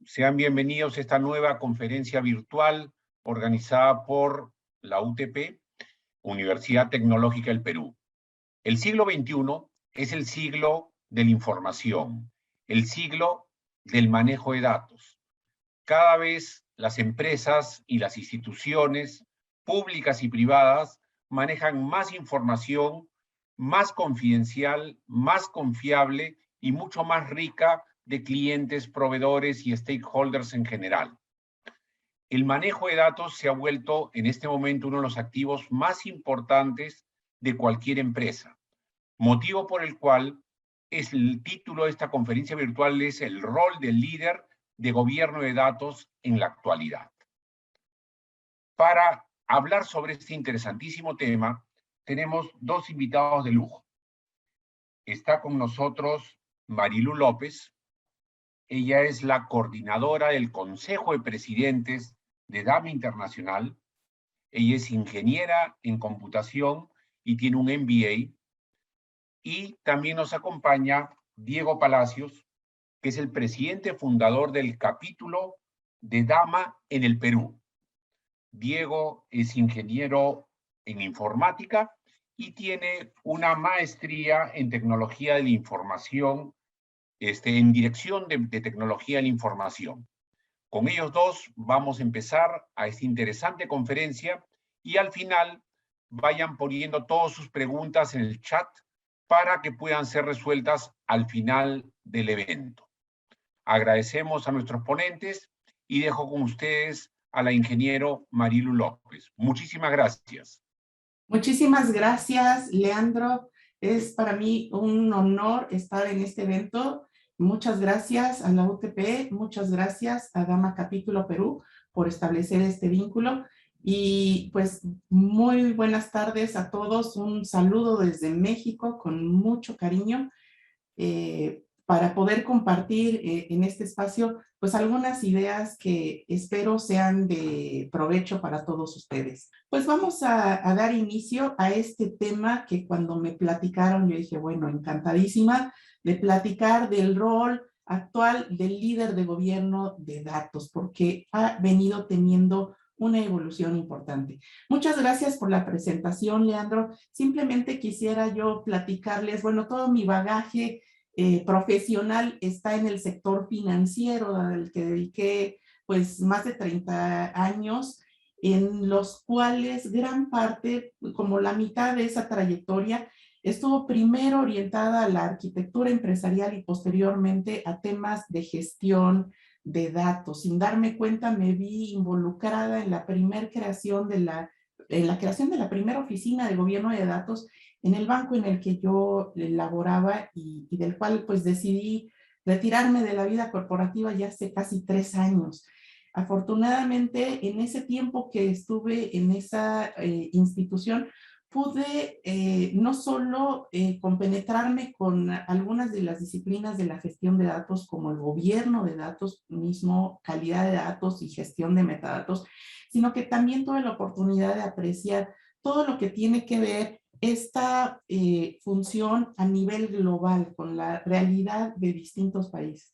Sean bienvenidos a esta nueva conferencia virtual organizada por la UTP, Universidad Tecnológica del Perú. El siglo XXI es el siglo de la información, el siglo del manejo de datos. Cada vez las empresas y las instituciones públicas y privadas manejan más información, más confidencial, más confiable y mucho más rica de clientes, proveedores y stakeholders en general. El manejo de datos se ha vuelto en este momento uno de los activos más importantes de cualquier empresa, motivo por el cual el título de esta conferencia virtual es el rol del líder de gobierno de datos en la actualidad. Para hablar sobre este interesantísimo tema, tenemos dos invitados de lujo. Está con nosotros Marilu López. Ella es la coordinadora del Consejo de Presidentes de DAMA Internacional. Ella es ingeniera en computación y tiene un MBA. Y también nos acompaña Diego Palacios, que es el presidente fundador del capítulo de DAMA en el Perú. Diego es ingeniero en informática y tiene una maestría en tecnología de la información, en dirección de tecnología de la información. Con ellos dos vamos a empezar a esta interesante conferencia y al final vayan poniendo todas sus preguntas en el chat para que puedan ser resueltas al final del evento. Agradecemos a nuestros ponentes y dejo con ustedes a la ingeniero Marilu López. Muchísimas gracias. Muchísimas gracias, Leandro. Es para mí un honor estar en este evento. Muchas gracias a la UTP, muchas gracias a DAMA Capítulo Perú por establecer este vínculo. Y pues muy buenas tardes a todos. Un saludo desde México con mucho cariño. Para poder compartir en este espacio pues algunas ideas que espero sean de provecho para todos ustedes. Pues vamos a dar inicio a este tema que cuando me platicaron yo dije, bueno, encantadísima de platicar del rol actual del líder de gobierno de datos, porque ha venido teniendo una evolución importante. Muchas gracias por la presentación, Leandro. Simplemente quisiera yo platicarles, bueno, todo mi bagaje profesional está en el sector financiero, al que dediqué pues más de 30 años, en los cuales gran parte, como la mitad de esa trayectoria, estuvo primero orientada a la arquitectura empresarial y posteriormente a temas de gestión de datos. Sin darme cuenta, me vi involucrada en la creación de la primera oficina de gobierno de datos en el banco en el que yo laboraba y del cual pues decidí retirarme de la vida corporativa ya hace casi 3 años. Afortunadamente, en ese tiempo que estuve en esa institución, pude no solo compenetrarme con algunas de las disciplinas de la gestión de datos, como el gobierno de datos mismo, calidad de datos y gestión de metadatos, sino que también tuve la oportunidad de apreciar todo lo que tiene que ver esta función a nivel global con la realidad de distintos países.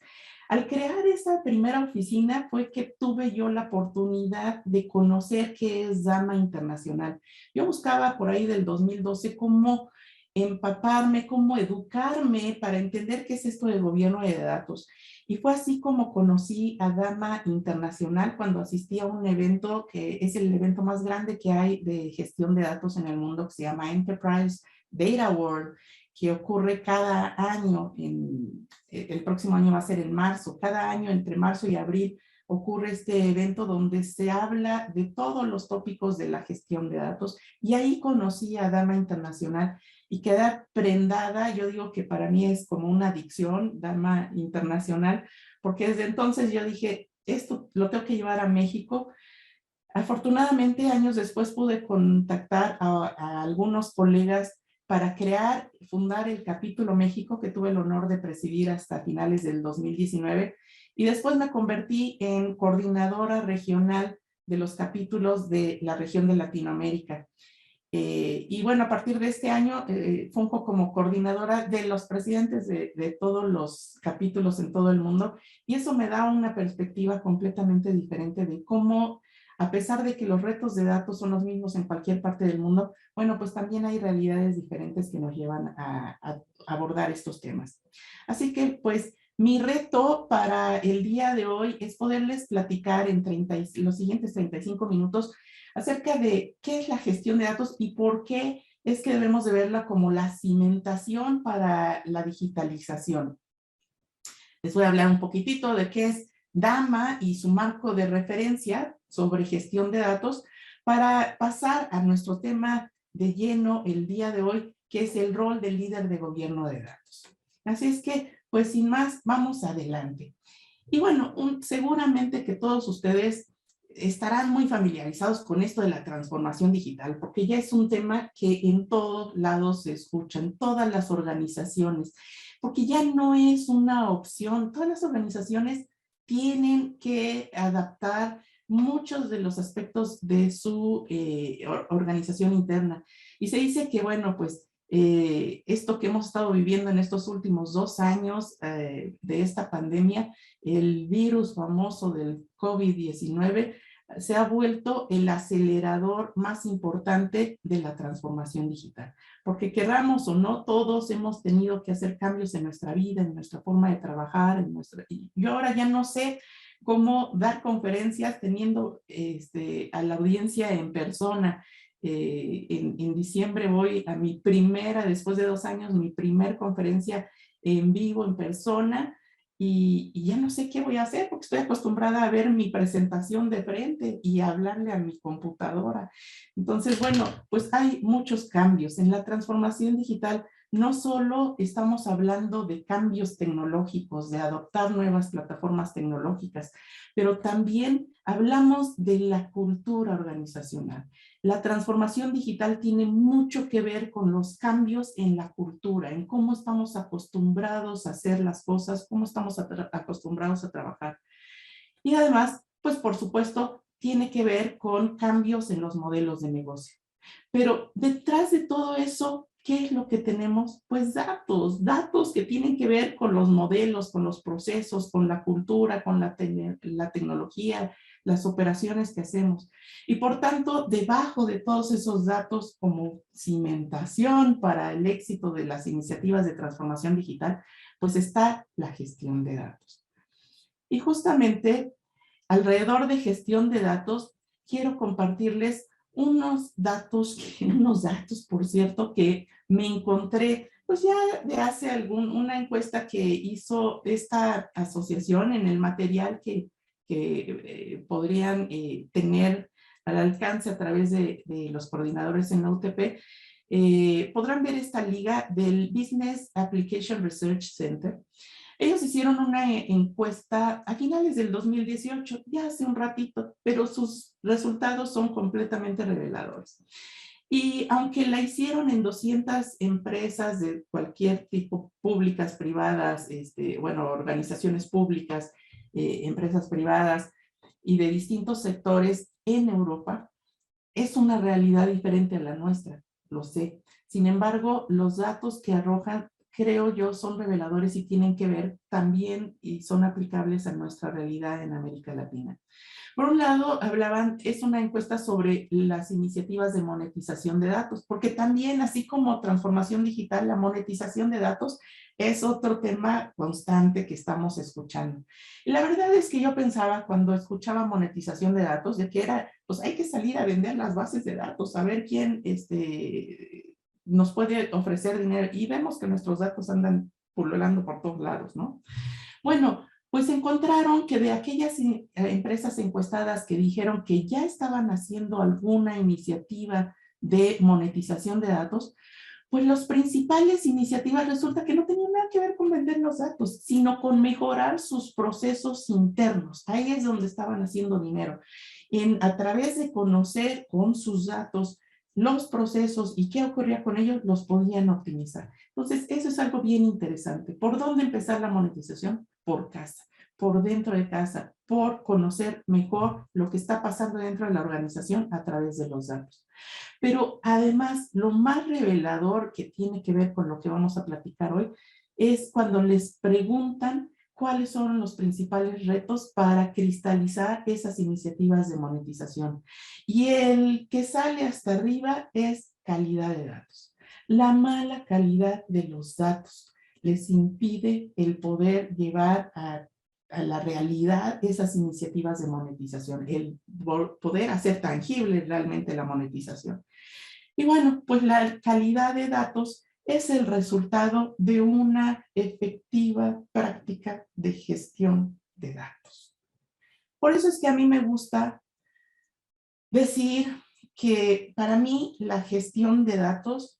Al crear esa primera oficina fue que tuve yo la oportunidad de conocer qué es DAMA Internacional. Yo buscaba por ahí del 2012 cómo empaparme, cómo educarme para entender qué es esto del gobierno de datos. Y fue así como conocí a DAMA Internacional cuando asistí a un evento que es el evento más grande que hay de gestión de datos en el mundo, que se llama Enterprise Data World, que ocurre cada año, el próximo año va a ser en marzo, cada año entre marzo y abril ocurre este evento donde se habla de todos los tópicos de la gestión de datos, y ahí conocí a DAMA Internacional y quedé prendada. Yo digo que para mí es como una adicción, DAMA Internacional, porque desde entonces yo dije, esto lo tengo que llevar a México. Afortunadamente, años después pude contactar a algunos colegas para fundar el Capítulo México, que tuve el honor de presidir hasta finales del 2019, y después me convertí en coordinadora regional de los capítulos de la región de Latinoamérica. Y bueno, a partir de este año funjo como coordinadora de los presidentes de todos los capítulos en todo el mundo, y eso me da una perspectiva completamente diferente de cómo, a pesar de que los retos de datos son los mismos en cualquier parte del mundo, bueno, pues también hay realidades diferentes que nos llevan a abordar estos temas. Así que pues mi reto para el día de hoy es poderles platicar en los siguientes 35 minutos acerca de qué es la gestión de datos y por qué es que debemos de verla como la cimentación para la digitalización. Les voy a hablar un poquitito de qué es DAMA y su marco de referencia sobre gestión de datos para pasar a nuestro tema de lleno el día de hoy, que es el rol del líder de gobierno de datos. Así es que, pues sin más, vamos adelante. Y bueno, seguramente que todos ustedes estarán muy familiarizados con esto de la transformación digital, porque ya es un tema que en todos lados se escucha, en todas las organizaciones, porque ya no es una opción. Todas las organizaciones tienen que adaptar muchos de los aspectos de su organización interna. Y se dice que, bueno, pues esto que hemos estado viviendo en estos últimos 2 años de esta pandemia, el virus famoso del COVID-19, se ha vuelto el acelerador más importante de la transformación digital. Porque querramos o no, todos hemos tenido que hacer cambios en nuestra vida, en nuestra forma de trabajar, y yo ahora ya no sé cómo dar conferencias teniendo a la audiencia en persona. En diciembre voy a mi primera, después de 2 años, mi primer conferencia en vivo, en persona, y ya no sé qué voy a hacer porque estoy acostumbrada a ver mi presentación de frente y a hablarle a mi computadora. Entonces, bueno, pues hay muchos cambios. En la transformación digital no solo estamos hablando de cambios tecnológicos, de adoptar nuevas plataformas tecnológicas, pero también hablamos de la cultura organizacional. La transformación digital tiene mucho que ver con los cambios en la cultura, en cómo estamos acostumbrados a hacer las cosas, cómo estamos acostumbrados a trabajar. Y además, pues por supuesto, tiene que ver con cambios en los modelos de negocio. Pero detrás de todo eso, ¿qué es lo que tenemos? Pues datos que tienen que ver con los modelos, con los procesos, con la cultura, con la tecnología, las operaciones que hacemos. Y por tanto, debajo de todos esos datos como cimentación para el éxito de las iniciativas de transformación digital, pues está la gestión de datos. Y justamente alrededor de gestión de datos, quiero compartirles unos datos, por cierto, que me encontré, pues ya de hace una encuesta que hizo esta asociación en el material que podrían tener al alcance a través de los coordinadores en la UTP. Podrán ver esta liga del Business Application Research Center. Ellos hicieron una encuesta a finales del 2018, ya hace un ratito, pero sus resultados son completamente reveladores. Y aunque la hicieron en 200 empresas de cualquier tipo, públicas, privadas, bueno, organizaciones públicas, empresas privadas y de distintos sectores en Europa, es una realidad diferente a la nuestra, lo sé. Sin embargo, los datos que arrojan, creo yo, son reveladores y tienen que ver también y son aplicables a nuestra realidad en América Latina. Por un lado, es una encuesta sobre las iniciativas de monetización de datos, porque también, así como transformación digital, la monetización de datos es otro tema constante que estamos escuchando. Y la verdad es que yo pensaba cuando escuchaba monetización de datos, de que era, pues hay que salir a vender las bases de datos, a ver quién nos puede ofrecer dinero. Y vemos que nuestros datos andan pululando por todos lados, ¿no? Bueno, pues encontraron que de aquellas empresas encuestadas que dijeron que ya estaban haciendo alguna iniciativa de monetización de datos, pues las principales iniciativas resulta que no tenían nada que ver con vender los datos, sino con mejorar sus procesos internos. Ahí es donde estaban haciendo dinero. A través de conocer con sus datos los procesos y qué ocurría con ellos, los podían optimizar. Entonces, eso es algo bien interesante. ¿Por dónde empezar la monetización? Por casa, por dentro de casa, por conocer mejor lo que está pasando dentro de la organización a través de los datos. Pero además, lo más revelador que tiene que ver con lo que vamos a platicar hoy es cuando les preguntan cuáles son los principales retos para cristalizar esas iniciativas de monetización. Y el que sale hasta arriba es calidad de datos. La mala calidad de los datos les impide el poder llevar a la realidad esas iniciativas de monetización, el poder hacer tangible realmente la monetización. Y bueno, pues la calidad de datos es el resultado de una efectiva práctica de gestión de datos. Por eso es que a mí me gusta decir que para mí la gestión de datos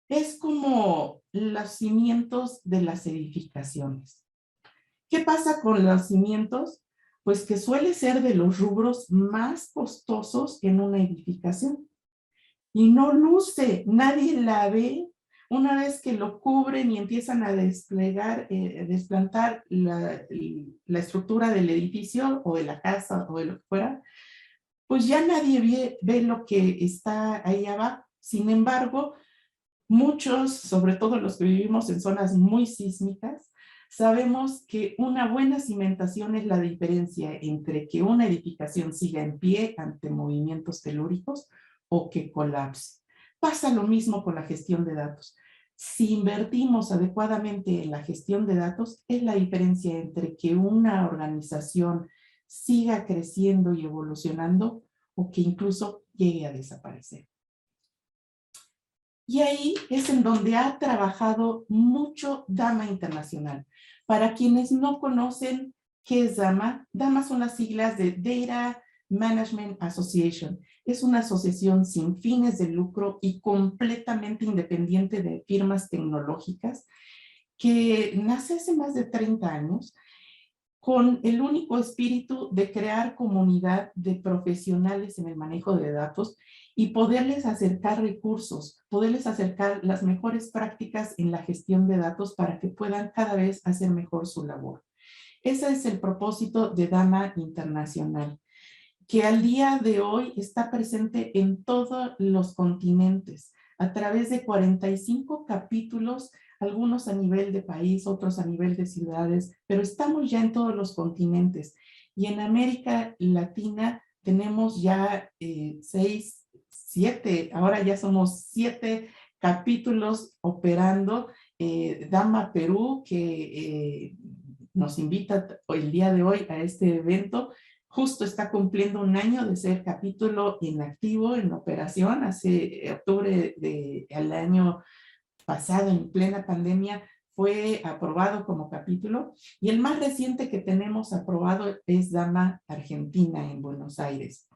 es como los cimientos de las edificaciones. ¿Qué pasa con los cimientos? Pues que suele ser de los rubros más costosos en una edificación. Y no luce, nadie la ve. Una vez que lo cubren y empiezan a desplegar, desplantar la estructura del edificio o de la casa o de lo que fuera, pues ya nadie ve lo que está ahí abajo. Sin embargo, muchos, sobre todo los que vivimos en zonas muy sísmicas, sabemos que una buena cimentación es la diferencia entre que una edificación siga en pie ante movimientos telúricos o que colapse. Pasa lo mismo con la gestión de datos. Si invertimos adecuadamente en la gestión de datos, es la diferencia entre que una organización siga creciendo y evolucionando o que incluso llegue a desaparecer. Y ahí es en donde ha trabajado mucho DAMA Internacional. Para quienes no conocen qué es DAMA, DAMA son las siglas de Data Management Association. Es una asociación sin fines de lucro y completamente independiente de firmas tecnológicas que nace hace más de 30 años con el único espíritu de crear comunidad de profesionales en el manejo de datos y poderles acercar recursos, poderles acercar las mejores prácticas en la gestión de datos para que puedan cada vez hacer mejor su labor. Ese es el propósito de DAMA Internacional, que al día de hoy está presente en todos los continentes, a través de 45 capítulos, algunos a nivel de país, otros a nivel de ciudades, pero estamos ya en todos los continentes. Y en América Latina tenemos ya 7, ahora ya somos 7 capítulos operando. Dama Perú, que nos invita el día de hoy a este evento, justo está cumpliendo un año de ser capítulo inactivo en operación. Hace octubre del año pasado, en plena pandemia, fue aprobado como capítulo. Y el más reciente que tenemos aprobado es Dama Argentina en Buenos Aires.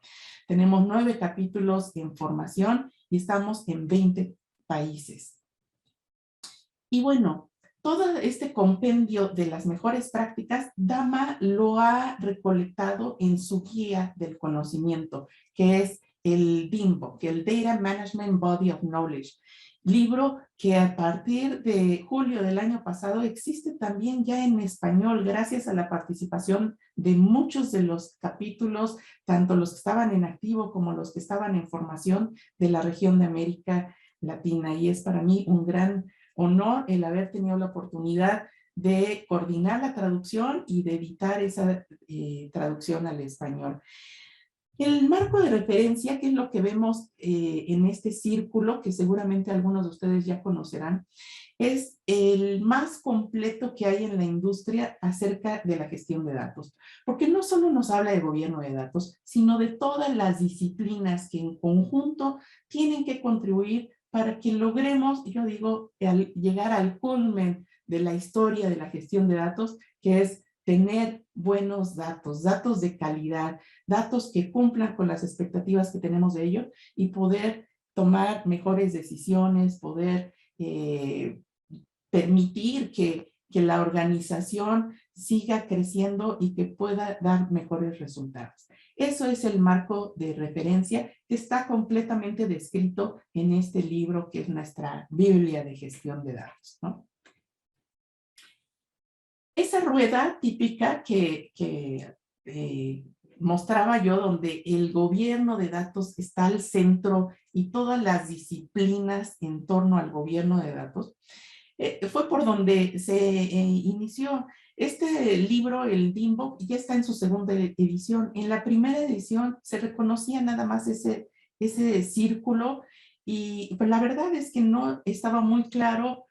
Tenemos 9 capítulos en formación y estamos en 20 países. Y bueno, todo este compendio de las mejores prácticas, DAMA lo ha recolectado en su guía del conocimiento, que es el DIMBO, que es el Data Management Body of Knowledge, libro que a partir de julio del año pasado existe también ya en español, gracias a la participación de muchos de los capítulos, tanto los que estaban en activo como los que estaban en formación de la región de América Latina. Y es para mí un gran honor el haber tenido la oportunidad de coordinar la traducción y de editar esa traducción al español. El marco de referencia, que es lo que vemos en este círculo, que seguramente algunos de ustedes ya conocerán, es el más completo que hay en la industria acerca de la gestión de datos. Porque no solo nos habla de gobierno de datos, sino de todas las disciplinas que en conjunto tienen que contribuir para que logremos, yo digo, llegar al culmen de la historia de la gestión de datos, que es tener buenos datos, datos de calidad, datos que cumplan con las expectativas que tenemos de ellos y poder tomar mejores decisiones, poder permitir que la organización siga creciendo y que pueda dar mejores resultados. Eso es el marco de referencia que está completamente descrito en este libro que es nuestra Biblia de gestión de datos, ¿no? Esa rueda típica que mostraba yo donde el gobierno de datos está al centro y todas las disciplinas en torno al gobierno de datos, fue por donde se inició. Este libro, el DIMBOK, ya está en su segunda edición. En la primera edición se reconocía nada más ese círculo y pues la verdad es que no estaba muy claro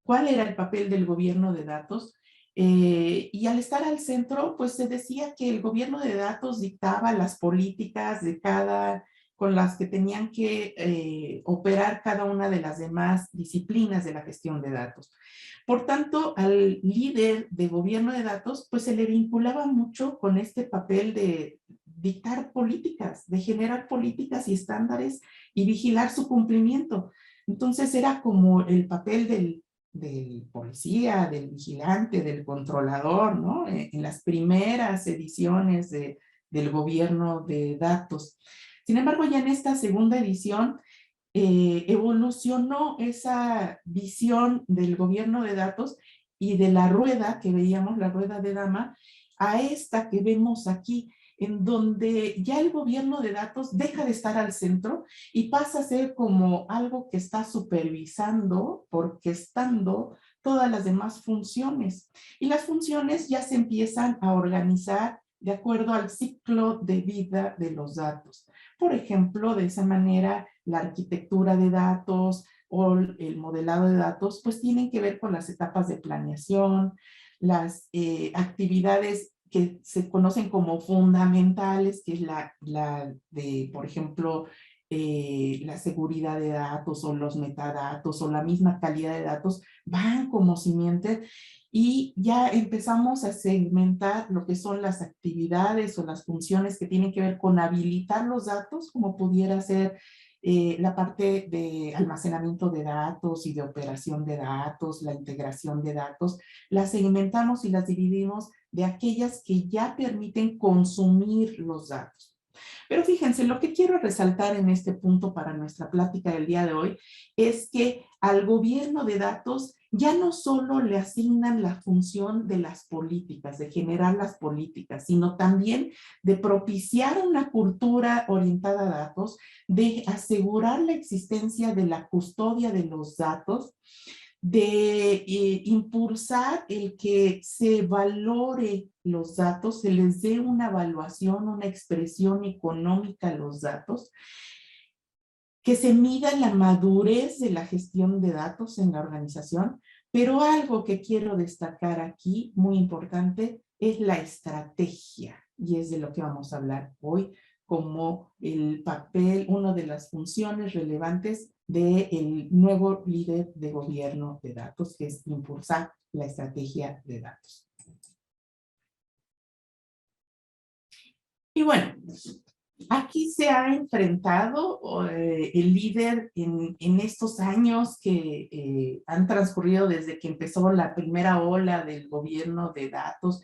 cuál era el papel del gobierno de datos. Y al estar al centro, pues se decía que el gobierno de datos dictaba las políticas de con las que tenían que operar cada una de las demás disciplinas de la gestión de datos. Por tanto, al líder de gobierno de datos, pues se le vinculaba mucho con este papel de dictar políticas, de generar políticas y estándares y vigilar su cumplimiento. Entonces era como el papel del policía, del vigilante, del controlador, ¿no? En las primeras ediciones del gobierno de datos. Sin embargo, ya en esta segunda edición evolucionó esa visión del gobierno de datos y de la rueda que veíamos, la rueda de dama, a esta que vemos aquí, en donde ya el gobierno de datos deja de estar al centro y pasa a ser como algo que está supervisando, orquestando todas las demás funciones. Y las funciones ya se empiezan a organizar de acuerdo al ciclo de vida de los datos. Por ejemplo, de esa manera, la arquitectura de datos o el modelado de datos, pues tienen que ver con las etapas de planeación, las actividades que se conocen como fundamentales, que es la de, por ejemplo, la seguridad de datos o los metadatos o la misma calidad de datos, van como simientes y ya empezamos a segmentar lo que son las actividades o las funciones que tienen que ver con habilitar los datos, como pudiera ser la parte de almacenamiento de datos y de operación de datos, la integración de datos, las segmentamos y las dividimos de aquellas que ya permiten consumir los datos. Pero fíjense, lo que quiero resaltar en este punto para nuestra plática del día de hoy es que al gobierno de datos ya no solo le asignan la función de las políticas, de generar las políticas, sino también de propiciar una cultura orientada a datos, de asegurar la existencia de la custodia de los datos, de impulsar el que se valore los datos, se les dé una evaluación, una expresión económica a los datos, que se mida la madurez de la gestión de datos en la organización, pero algo que quiero destacar aquí, muy importante, es la estrategia, y es de lo que vamos a hablar hoy, como el papel, una de las funciones relevantes del nuevo líder de gobierno de datos, que es impulsar la estrategia de datos. Y bueno, aquí se ha enfrentado el líder en estos años que han transcurrido desde que empezó la primera ola del gobierno de datos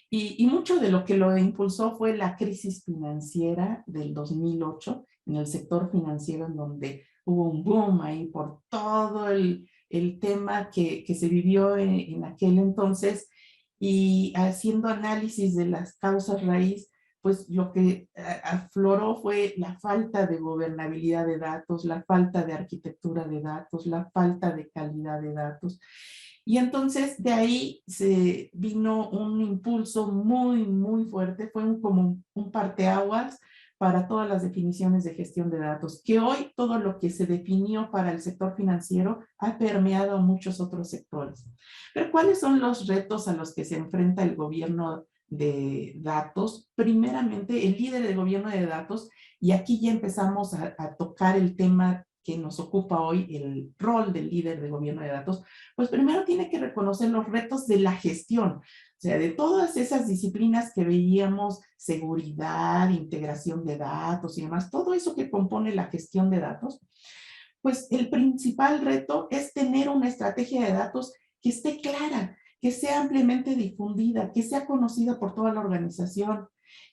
y mucho de lo que lo impulsó fue la crisis financiera del 2008 en el sector financiero, en donde hubo un boom ahí por todo el tema que se vivió en aquel entonces, y haciendo análisis de las causas raíz, pues lo que afloró fue la falta de gobernabilidad de datos, la falta de arquitectura de datos, la falta de calidad de datos. Y entonces de ahí se vino un impulso muy, muy fuerte, fue como un parteaguas para todas las definiciones de gestión de datos, que hoy todo lo que se definió para el sector financiero ha permeado a muchos otros sectores. Pero ¿cuáles son los retos a los que se enfrenta el gobierno de datos? Primeramente, el líder del gobierno de datos, y aquí ya empezamos a tocar el tema que nos ocupa hoy, el rol del líder de gobierno de datos, pues primero tiene que reconocer los retos de la gestión, o sea, de todas esas disciplinas que veíamos, seguridad, integración de datos y demás, todo eso que compone la gestión de datos, pues el principal reto es tener una estrategia de datos que esté clara, que sea ampliamente difundida, que sea conocida por toda la organización,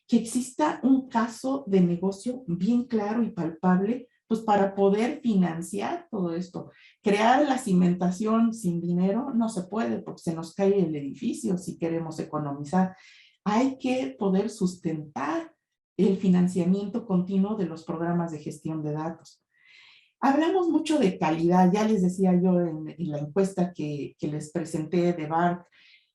que exista un caso de negocio bien claro y palpable, pues para poder financiar todo esto. Crear la cimentación sin dinero no se puede porque se nos cae el edificio si queremos economizar. Hay que poder sustentar el financiamiento continuo de los programas de gestión de datos. Hablamos mucho de calidad, ya les decía yo en la encuesta que les presenté de BARC,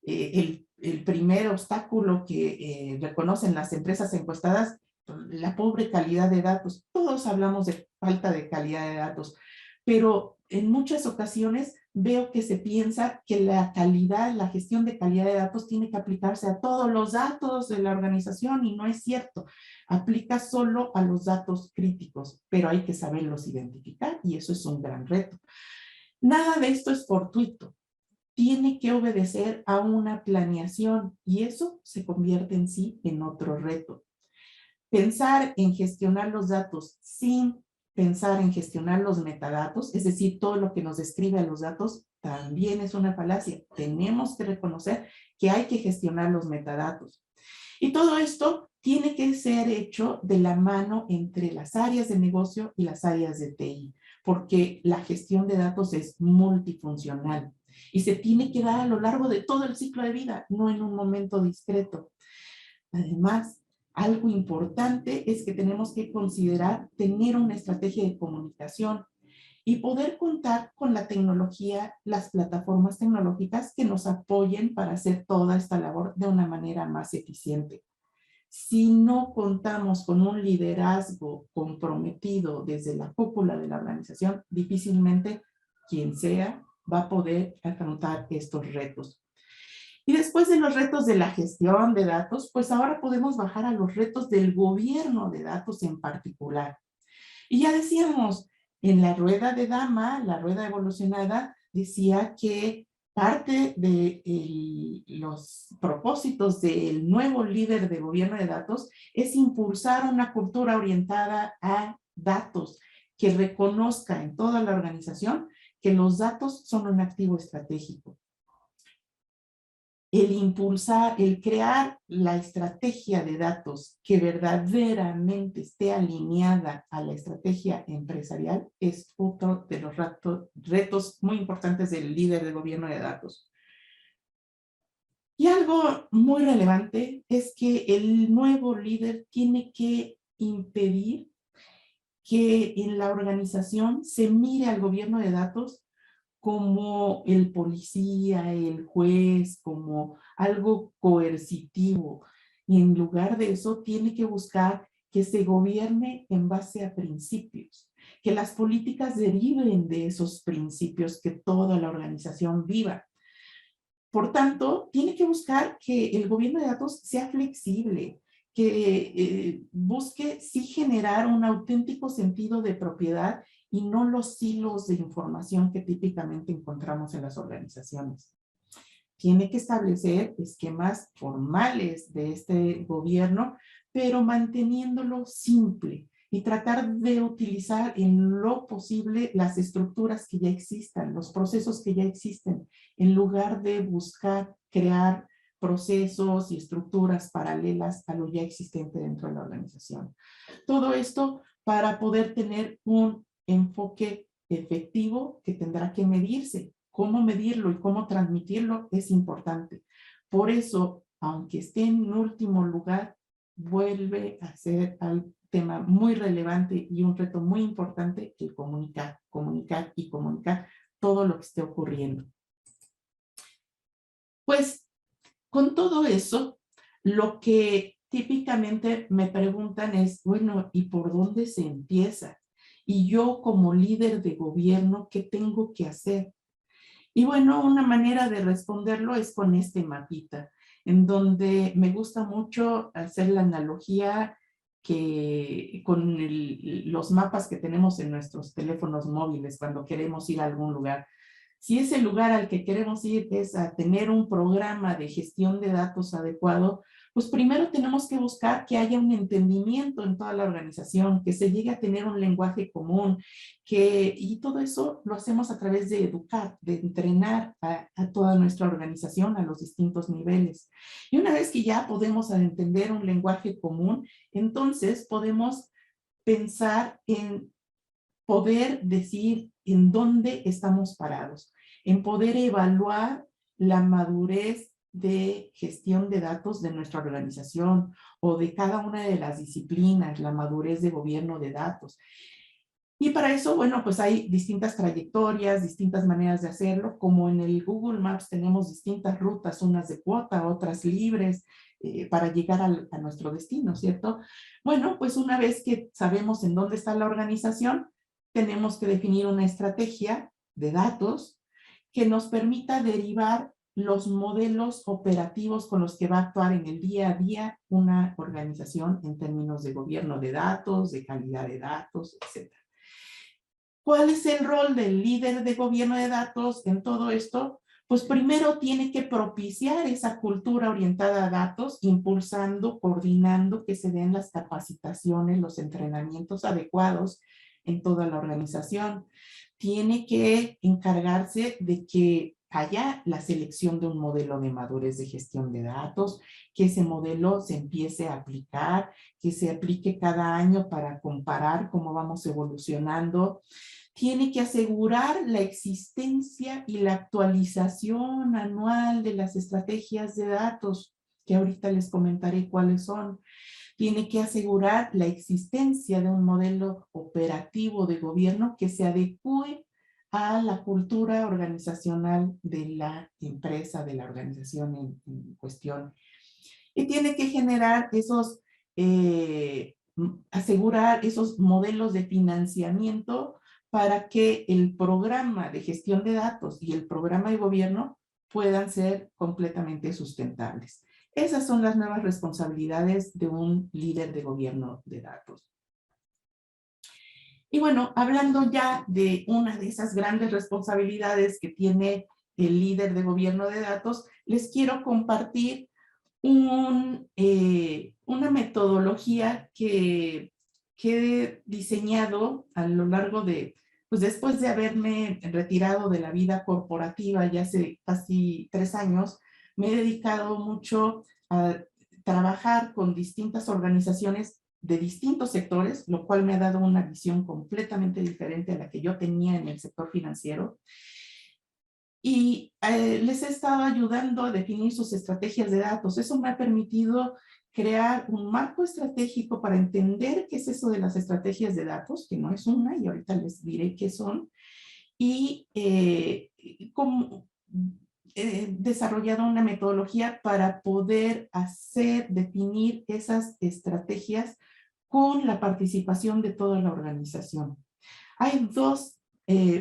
el primer obstáculo que reconocen las empresas encuestadas, la pobre calidad de datos. Todos hablamos de falta de calidad de datos, pero en muchas ocasiones veo que se piensa que la calidad, la gestión de calidad de datos tiene que aplicarse a todos los datos de la organización y no es cierto. Aplica solo a los datos críticos, pero hay que saberlos identificar y eso es un gran reto. Nada de esto es fortuito. Tiene que obedecer a una planeación y eso se convierte en sí en otro reto. Pensar en gestionar los datos sin pensar en gestionar los metadatos, es decir, todo lo que nos describe a los datos, también es una falacia. Tenemos que reconocer que hay que gestionar los metadatos. Y todo esto tiene que ser hecho de la mano entre las áreas de negocio y las áreas de TI, porque la gestión de datos es multifuncional y se tiene que dar a lo largo de todo el ciclo de vida, no en un momento discreto. Además, algo importante es que tenemos que considerar tener una estrategia de comunicación y poder contar con la tecnología, las plataformas tecnológicas que nos apoyen para hacer toda esta labor de una manera más eficiente. Si no contamos con un liderazgo comprometido desde la cúpula de la organización, difícilmente quien sea va a poder afrontar estos retos. Y después de los retos de la gestión de datos, pues ahora podemos bajar a los retos del gobierno de datos en particular. Y ya decíamos, en la rueda de Dama, la rueda evolucionada, decía que parte de los propósitos del nuevo líder de gobierno de datos es impulsar una cultura orientada a datos, que reconozca en toda la organización que los datos son un activo estratégico. El impulsar, el crear la estrategia de datos que verdaderamente esté alineada a la estrategia empresarial es otro de los retos muy importantes del líder de gobierno de datos. Y algo muy relevante es que el nuevo líder tiene que impedir que en la organización se mire al gobierno de datos como el policía, el juez, como algo coercitivo. Y en lugar de eso, tiene que buscar que se gobierne en base a principios, que las políticas deriven de esos principios, que toda la organización viva. Por tanto, tiene que buscar que el gobierno de datos sea flexible, que busque sí generar un auténtico sentido de propiedad y no los silos de información que típicamente encontramos en las organizaciones. Tiene que establecer esquemas formales de este gobierno, pero manteniéndolo simple y tratar de utilizar en lo posible las estructuras que ya existan, los procesos que ya existen, en lugar de buscar crear procesos y estructuras paralelas a lo ya existente dentro de la organización. Todo esto para poder tener un enfoque efectivo que tendrá que medirse. Cómo medirlo y cómo transmitirlo es importante. Por eso, aunque esté en último lugar, vuelve a ser un tema muy relevante y un reto muy importante el comunicar, comunicar y comunicar todo lo que esté ocurriendo. Pues con todo eso, lo que típicamente me preguntan es, bueno, ¿y por dónde se empieza? Y yo como líder de gobierno, ¿qué tengo que hacer? Y bueno, una manera de responderlo es con este mapita, en donde me gusta mucho hacer la analogía que con los mapas que tenemos en nuestros teléfonos móviles cuando queremos ir a algún lugar. Si ese lugar al que queremos ir es a tener un programa de gestión de datos adecuado, pues primero tenemos que buscar que haya un entendimiento en toda la organización, que se llegue a tener un lenguaje común, y todo eso lo hacemos a través de educar, de entrenar a toda nuestra organización a los distintos niveles. Y una vez que ya podemos entender un lenguaje común, entonces podemos pensar en poder decir en dónde estamos parados, en poder evaluar la madurez de gestión de datos de nuestra organización o de cada una de las disciplinas, la madurez de gobierno de datos. Y para eso, bueno, pues hay distintas trayectorias, distintas maneras de hacerlo, como en el Google Maps tenemos distintas rutas, unas de cuota, otras libres, para llegar a nuestro destino, ¿cierto? Bueno, pues una vez que sabemos en dónde está la organización, tenemos que definir una estrategia de datos que nos permita derivar los modelos operativos con los que va a actuar en el día a día una organización en términos de gobierno de datos, de calidad de datos, etc. ¿Cuál es el rol del líder de gobierno de datos en todo esto? Pues primero tiene que propiciar esa cultura orientada a datos, impulsando, coordinando que se den las capacitaciones, los entrenamientos adecuados en toda la organización. Tiene que encargarse de que haya la selección de un modelo de madurez de gestión de datos, que ese modelo se empiece a aplicar, que se aplique cada año para comparar cómo vamos evolucionando. Tiene que asegurar la existencia y la actualización anual de las estrategias de datos, que ahorita les comentaré cuáles son. Tiene que asegurar la existencia de un modelo operativo de gobierno que se adecue a la cultura organizacional de la empresa, de la organización en cuestión. Y tiene que generar asegurar esos modelos de financiamiento para que el programa de gestión de datos y el programa de gobierno puedan ser completamente sustentables. Esas son las nuevas responsabilidades de un líder de gobierno de datos. Y bueno, hablando ya de una de esas grandes responsabilidades que tiene el líder de gobierno de datos, les quiero compartir una metodología que he diseñado a lo largo de, pues después de haberme retirado de la vida corporativa ya hace casi 3 años, me he dedicado mucho a trabajar con distintas organizaciones de distintos sectores, lo cual me ha dado una visión completamente diferente a la que yo tenía en el sector financiero. Y les he estado ayudando a definir sus estrategias de datos. Eso me ha permitido crear un marco estratégico para entender qué es eso de las estrategias de datos, que no es una, y ahorita les diré qué son, y desarrollado una metodología para poder definir esas estrategias con la participación de toda la organización. Hay 2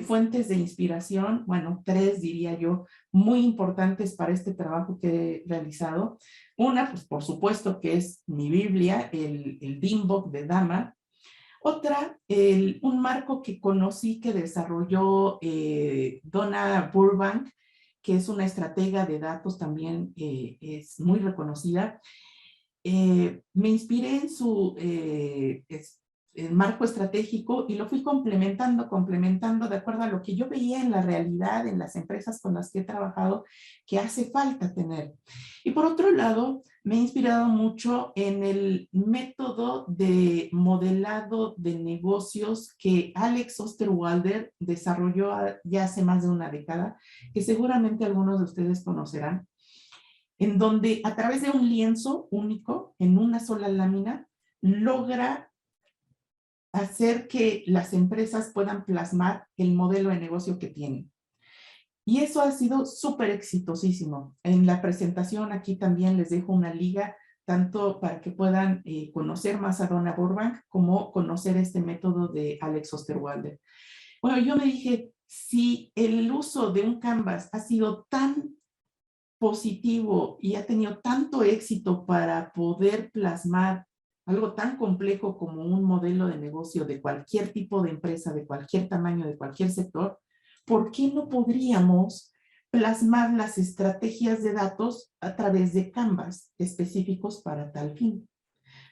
fuentes de inspiración, bueno, 3 diría yo, muy importantes para este trabajo que he realizado. Una, pues por supuesto que es mi Biblia, el DIMBOK de Dama. Otra, un marco que conocí que desarrolló Donna Burbank, que es una estratega de datos también, es muy reconocida. Me inspiré en su marco estratégico y lo fui complementando de acuerdo a lo que yo veía en la realidad, en las empresas con las que he trabajado, que hace falta tener. Y por otro lado, me he inspirado mucho en el método de modelado de negocios que Alex Osterwalder desarrolló ya hace más de una década, que seguramente algunos de ustedes conocerán, en donde a través de un lienzo único, en una sola lámina, logra hacer que las empresas puedan plasmar el modelo de negocio que tienen. Y eso ha sido súper exitosísimo. En la presentación aquí también les dejo una liga, tanto para que puedan conocer más a Donna Burbank, como conocer este método de Alex Osterwalder. Bueno, yo me dije, si el uso de un Canvas ha sido tan positivo y ha tenido tanto éxito para poder plasmar algo tan complejo como un modelo de negocio de cualquier tipo de empresa, de cualquier tamaño, de cualquier sector, ¿por qué no podríamos plasmar las estrategias de datos a través de Canvas específicos para tal fin?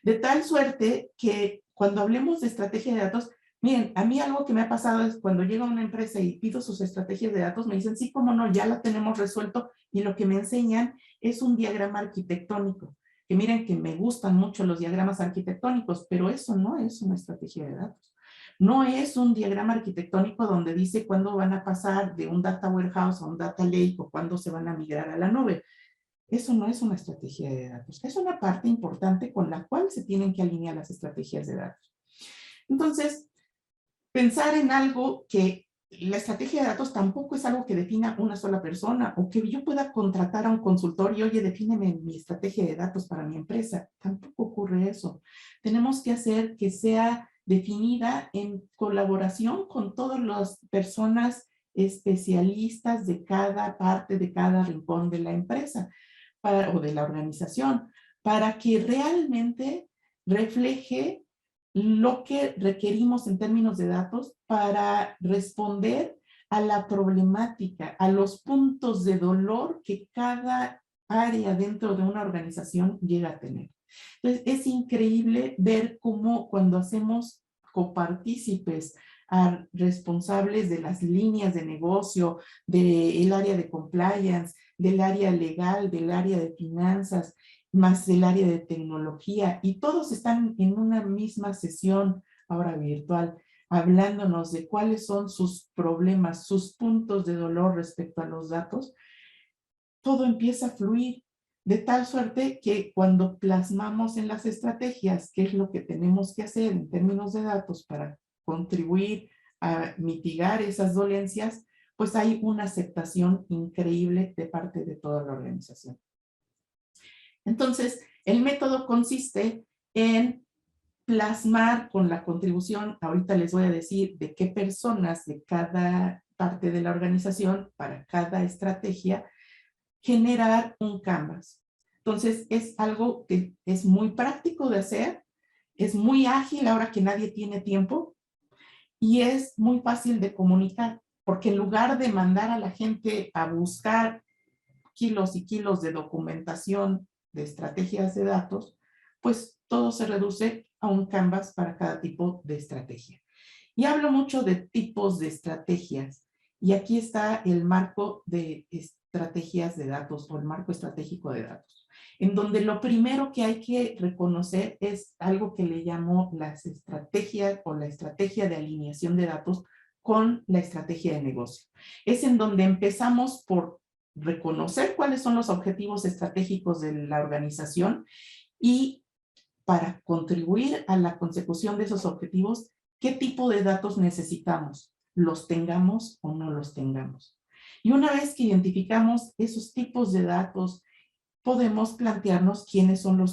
De tal suerte que cuando hablemos de estrategia de datos, miren, a mí algo que me ha pasado es cuando llego a una empresa y pido sus estrategias de datos, me dicen, sí, cómo no, ya la tenemos resuelto, y lo que me enseñan es un diagrama arquitectónico. Que miren que me gustan mucho los diagramas arquitectónicos, pero eso no es una estrategia de datos. No es un diagrama arquitectónico donde dice cuándo van a pasar de un data warehouse a un data lake o cuándo se van a migrar a la nube. Eso no es una estrategia de datos. Es una parte importante con la cual se tienen que alinear las estrategias de datos. Entonces, pensar en algo que la estrategia de datos tampoco es algo que defina una sola persona o que yo pueda contratar a un consultor y, oye, defíneme mi estrategia de datos para mi empresa. Tampoco ocurre eso. Tenemos que hacer que sea definida en colaboración con todas las personas especialistas de cada parte, de cada rincón de la empresa o de la organización, para que realmente refleje lo que requerimos en términos de datos para responder a la problemática, a los puntos de dolor que cada área dentro de una organización llega a tener. Entonces, es increíble ver cómo cuando hacemos copartícipes a responsables de las líneas de negocio, del área de compliance, del área legal, del área de finanzas, más del área de tecnología, y todos están en una misma sesión, ahora virtual, hablándonos de cuáles son sus problemas, sus puntos de dolor respecto a los datos, todo empieza a fluir, de tal suerte que cuando plasmamos en las estrategias qué es lo que tenemos que hacer en términos de datos para contribuir a mitigar esas dolencias, pues hay una aceptación increíble de parte de toda la organización. Entonces, el método consiste en plasmar con la contribución, ahorita les voy a decir de qué personas de cada parte de la organización, para cada estrategia, generar un canvas. Entonces, es algo que es muy práctico de hacer, es muy ágil ahora que nadie tiene tiempo y es muy fácil de comunicar, porque en lugar de mandar a la gente a buscar kilos y kilos de documentación de estrategias de datos, pues todo se reduce a un canvas para cada tipo de estrategia. Y hablo mucho de tipos de estrategias. Y aquí está el marco de estrategias de datos o el marco estratégico de datos, en donde lo primero que hay que reconocer es algo que le llamo las estrategias o la estrategia de alineación de datos con la estrategia de negocio. Es en donde empezamos por reconocer cuáles son los objetivos estratégicos de la organización y para contribuir a la consecución de esos objetivos, ¿qué tipo de datos necesitamos? ¿Los tengamos o no los tengamos? Y una vez que identificamos esos tipos de datos, podemos plantearnos quiénes son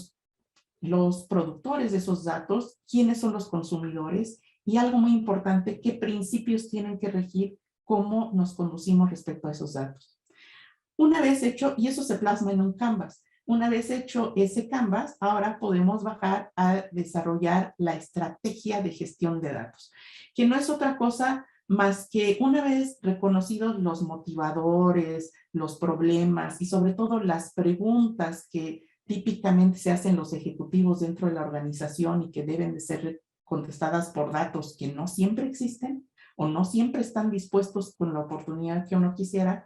los productores de esos datos, quiénes son los consumidores y algo muy importante, qué principios tienen que regir cómo nos conducimos respecto a esos datos. Una vez hecho, y eso se plasma en un canvas, una vez hecho ese canvas, ahora podemos bajar a desarrollar la estrategia de gestión de datos, que no es otra cosa más que una vez reconocidos los motivadores, los problemas y sobre todo las preguntas que típicamente se hacen los ejecutivos dentro de la organización y que deben de ser contestadas por datos que no siempre existen o no siempre están dispuestos con la oportunidad que uno quisiera.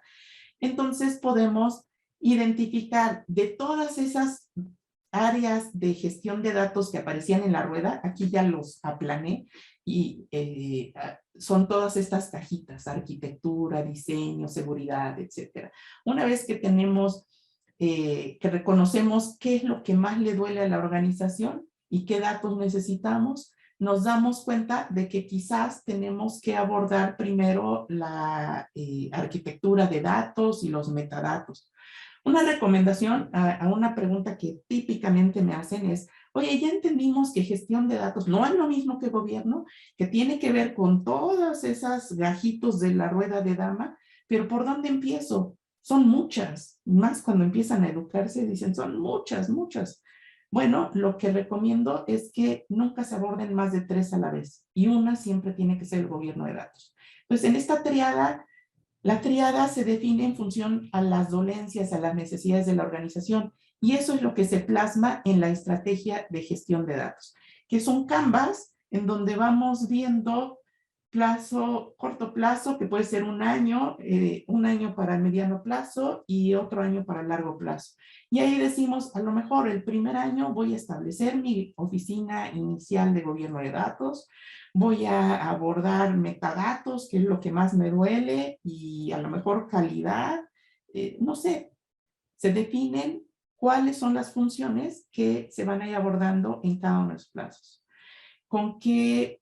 Entonces podemos identificar de todas esas áreas de gestión de datos que aparecían en la rueda, aquí ya los aplané, y son todas estas cajitas, arquitectura, diseño, seguridad, etcétera. Una vez que tenemos, que reconocemos qué es lo que más le duele a la organización y qué datos necesitamos, nos damos cuenta de que quizás tenemos que abordar primero la arquitectura de datos y los metadatos. Una recomendación a una pregunta que típicamente me hacen es, oye, ya entendimos que gestión de datos no es lo mismo que gobierno, que tiene que ver con todas esas gajitos de la rueda de dama, pero ¿por dónde empiezo? Son muchas, más cuando empiezan a educarse, dicen, son muchas, muchas. Bueno, lo que recomiendo es que nunca se aborden más de 3 a la vez y una siempre tiene que ser el gobierno de datos. Pues en esta triada, la triada se define en función a las dolencias, a las necesidades de la organización y eso es lo que se plasma en la estrategia de gestión de datos, que son canvas en donde vamos viendo plazo, corto plazo, que puede ser un año para el mediano plazo y otro año para el largo plazo. Y ahí decimos, a lo mejor el primer año voy a establecer mi oficina inicial de gobierno de datos, voy a abordar metadatos, que es lo que más me duele, y a lo mejor calidad, no sé, se definen cuáles son las funciones que se van a ir abordando en cada uno de los plazos. Con qué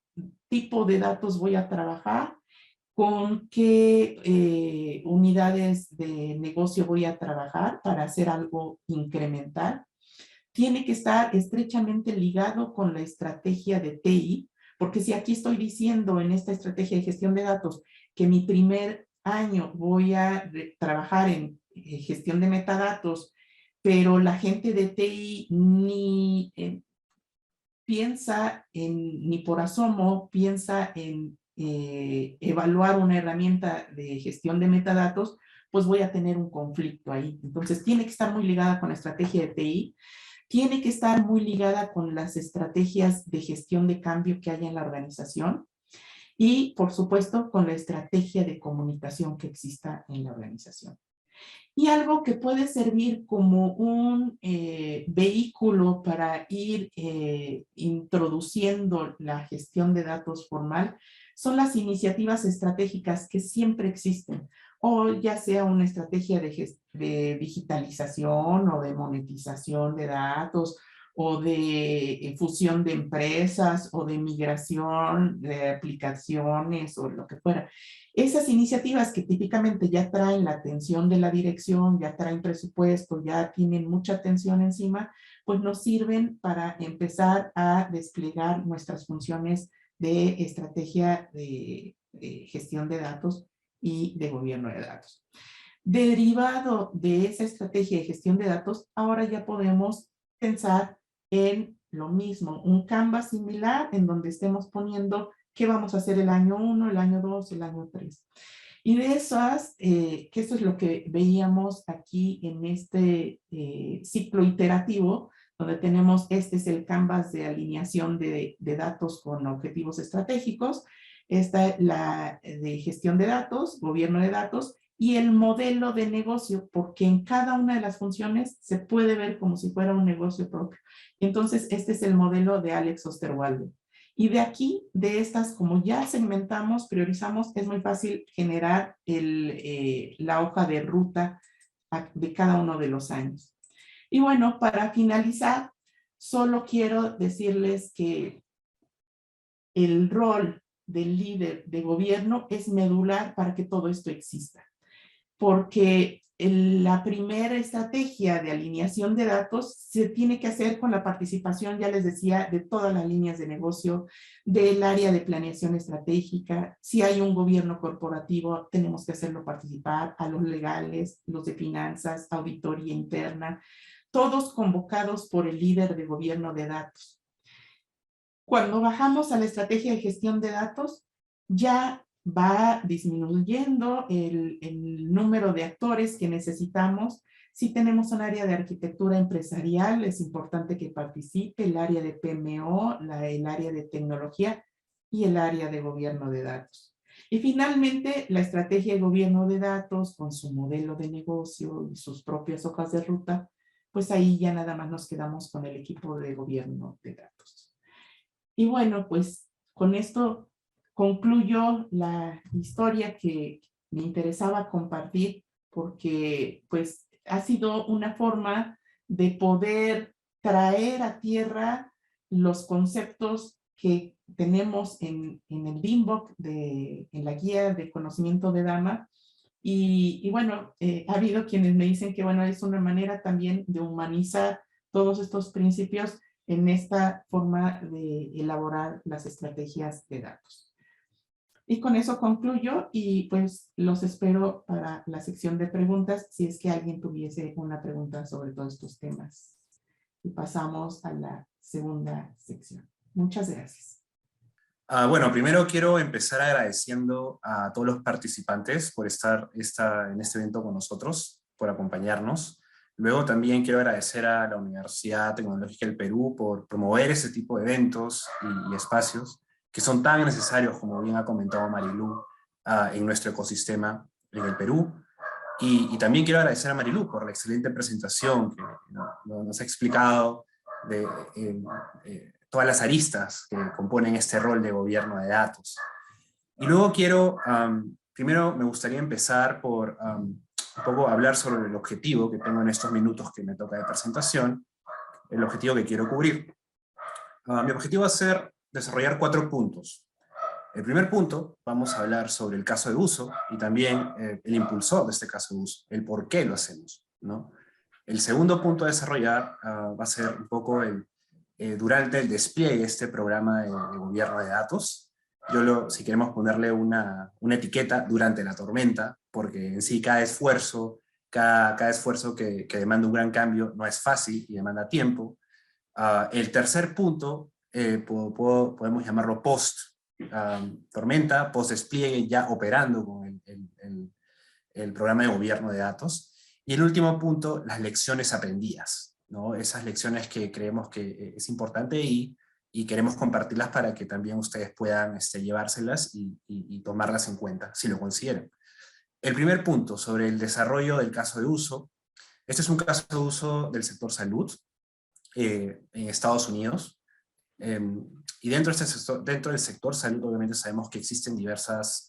tipo de datos voy a trabajar, con qué unidades de negocio voy a trabajar para hacer algo incremental. Tiene que estar estrechamente ligado con la estrategia de TI, porque si aquí estoy diciendo en esta estrategia de gestión de datos que mi primer año voy a trabajar en gestión de metadatos, pero la gente de TI ni piensa ni por asomo piensa en evaluar una herramienta de gestión de metadatos, pues voy a tener un conflicto ahí. Entonces tiene que estar muy ligada con la estrategia de TI, tiene que estar muy ligada con las estrategias de gestión de cambio que hay en la organización y, por supuesto, con la estrategia de comunicación que exista en la organización. Y algo que puede servir como un vehículo para ir introduciendo la gestión de datos formal son las iniciativas estratégicas que siempre existen, o ya sea una estrategia de digitalización o de monetización de datos, o de fusión de empresas, o de migración de aplicaciones, o lo que fuera. Esas iniciativas que típicamente ya traen la atención de la dirección, ya traen presupuesto, ya tienen mucha atención encima, pues nos sirven para empezar a desplegar nuestras funciones de estrategia de gestión de datos y de gobierno de datos. Derivado de esa estrategia de gestión de datos, ahora ya podemos pensar en lo mismo, un Canvas similar en donde estemos poniendo qué vamos a hacer el año 1, el año 2, el año 3. Y de esas, que eso es lo que veíamos aquí en este ciclo iterativo, donde tenemos, este es el Canvas de alineación de datos con objetivos estratégicos, esta es la de gestión de datos, gobierno de datos, y el modelo de negocio, porque en cada una de las funciones se puede ver como si fuera un negocio propio. Entonces, este es el modelo de Alex Osterwalder. Y de aquí, de estas, como ya segmentamos, priorizamos, es muy fácil generar la hoja de ruta de cada uno de los años. Y bueno, para finalizar, solo quiero decirles que el rol del líder de gobierno es medular para que todo esto exista. Porque la primera estrategia de alineación de datos se tiene que hacer con la participación, ya les decía, de todas las líneas de negocio, del área de planeación estratégica. Si hay un gobierno corporativo, tenemos que hacerlo participar, a los legales, los de finanzas, auditoría interna, todos convocados por el líder de gobierno de datos. Cuando bajamos a la estrategia de gestión de datos, ya va disminuyendo el número de actores que necesitamos. Si tenemos un área de arquitectura empresarial, es importante que participe el área de PMO, el área de tecnología y el área de gobierno de datos. Y finalmente, la estrategia de gobierno de datos con su modelo de negocio y sus propias hojas de ruta, pues ahí ya nada más nos quedamos con el equipo de gobierno de datos. Y bueno, pues con esto concluyo la historia que me interesaba compartir, porque pues ha sido una forma de poder traer a tierra los conceptos que tenemos en el DIMBOK, en la guía de conocimiento de Dama. Y bueno, ha habido quienes me dicen que bueno, es una manera también de humanizar todos estos principios en esta forma de elaborar las estrategias de datos. Y con eso concluyo y pues los espero para la sección de preguntas si es que alguien tuviese una pregunta sobre todos estos temas. Y pasamos a la segunda sección. Muchas gracias. Bueno, primero quiero empezar agradeciendo a todos los participantes por estar en este evento con nosotros, por acompañarnos. Luego también quiero agradecer a la Universidad Tecnológica del Perú por promover ese tipo de eventos y espacios que son tan necesarios, como bien ha comentado Marilú, en nuestro ecosistema en el Perú. Y también quiero agradecer a Marilú por la excelente presentación que nos ha explicado de todas las aristas que componen este rol de gobierno de datos. Y luego quiero, primero me gustaría empezar por un poco hablar sobre el objetivo que tengo en estos minutos que me toca de presentación, el objetivo que quiero cubrir. Mi objetivo va a ser desarrollar 4 puntos. El primer punto, vamos a hablar sobre el caso de uso y también el impulsor de este caso de uso, el por qué lo hacemos, ¿no? El segundo punto a desarrollar va a ser un poco durante el despliegue de este programa de gobierno de datos. Si queremos ponerle una etiqueta, durante la tormenta, porque en sí cada esfuerzo que demanda un gran cambio no es fácil y demanda tiempo. El tercer punto podemos llamarlo post tormenta, post despliegue, ya operando con el programa de gobierno de datos. Y el último punto, las lecciones aprendidas, ¿no? Esas lecciones que creemos que es importante y queremos compartirlas para que también ustedes puedan llevárselas y tomarlas en cuenta, si lo consideran. El primer punto, sobre el desarrollo del caso de uso. Este es un caso de uso del sector salud en Estados Unidos. Y dentro del sector salud, obviamente sabemos que existen diversos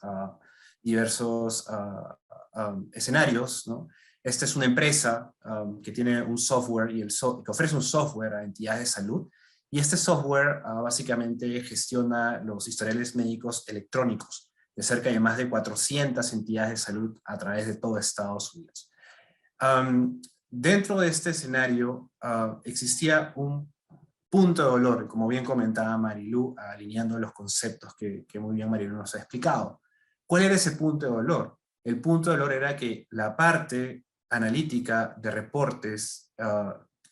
escenarios, ¿no? Esta es una empresa que tiene un software que ofrece un software a entidades de salud, y este software básicamente gestiona los historiales médicos electrónicos de cerca de más de 400 entidades de salud a través de todo Estados Unidos. Dentro de este escenario existía un punto de dolor, como bien comentaba Marilu, alineando los conceptos que muy bien Marilu nos ha explicado. ¿Cuál era ese punto de dolor? El punto de dolor era que la parte analítica de reportes,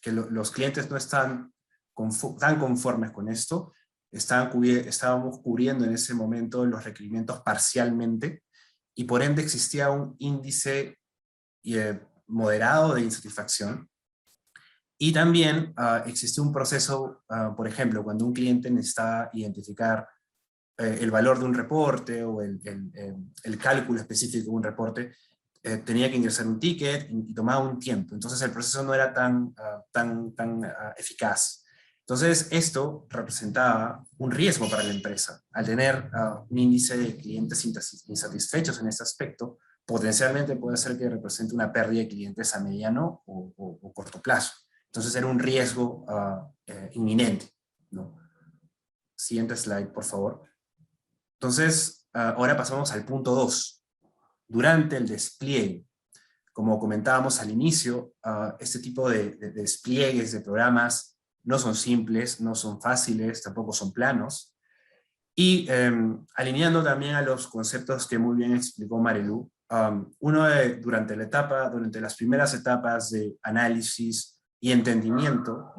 que los clientes no están tan conformes con esto, estábamos cubriendo en ese momento los requerimientos parcialmente, y por ende existía un índice moderado de insatisfacción. Y también existe un proceso, por ejemplo, cuando un cliente necesita identificar el valor de un reporte o el cálculo específico de un reporte, tenía que ingresar un ticket y tomaba un tiempo. Entonces el proceso no era tan eficaz. Entonces esto representaba un riesgo para la empresa. Al tener un índice de clientes insatisfechos en este aspecto, potencialmente puede ser que represente una pérdida de clientes a mediano o corto plazo. Entonces era un riesgo inminente, ¿no? Siguiente slide, por favor. Entonces, ahora pasamos al punto 2. Durante el despliegue, como comentábamos al inicio, este tipo de despliegues de programas no son simples, no son fáciles, tampoco son planos. Y alineando también a los conceptos que muy bien explicó Marilu, durante las primeras etapas de análisis y entendimiento,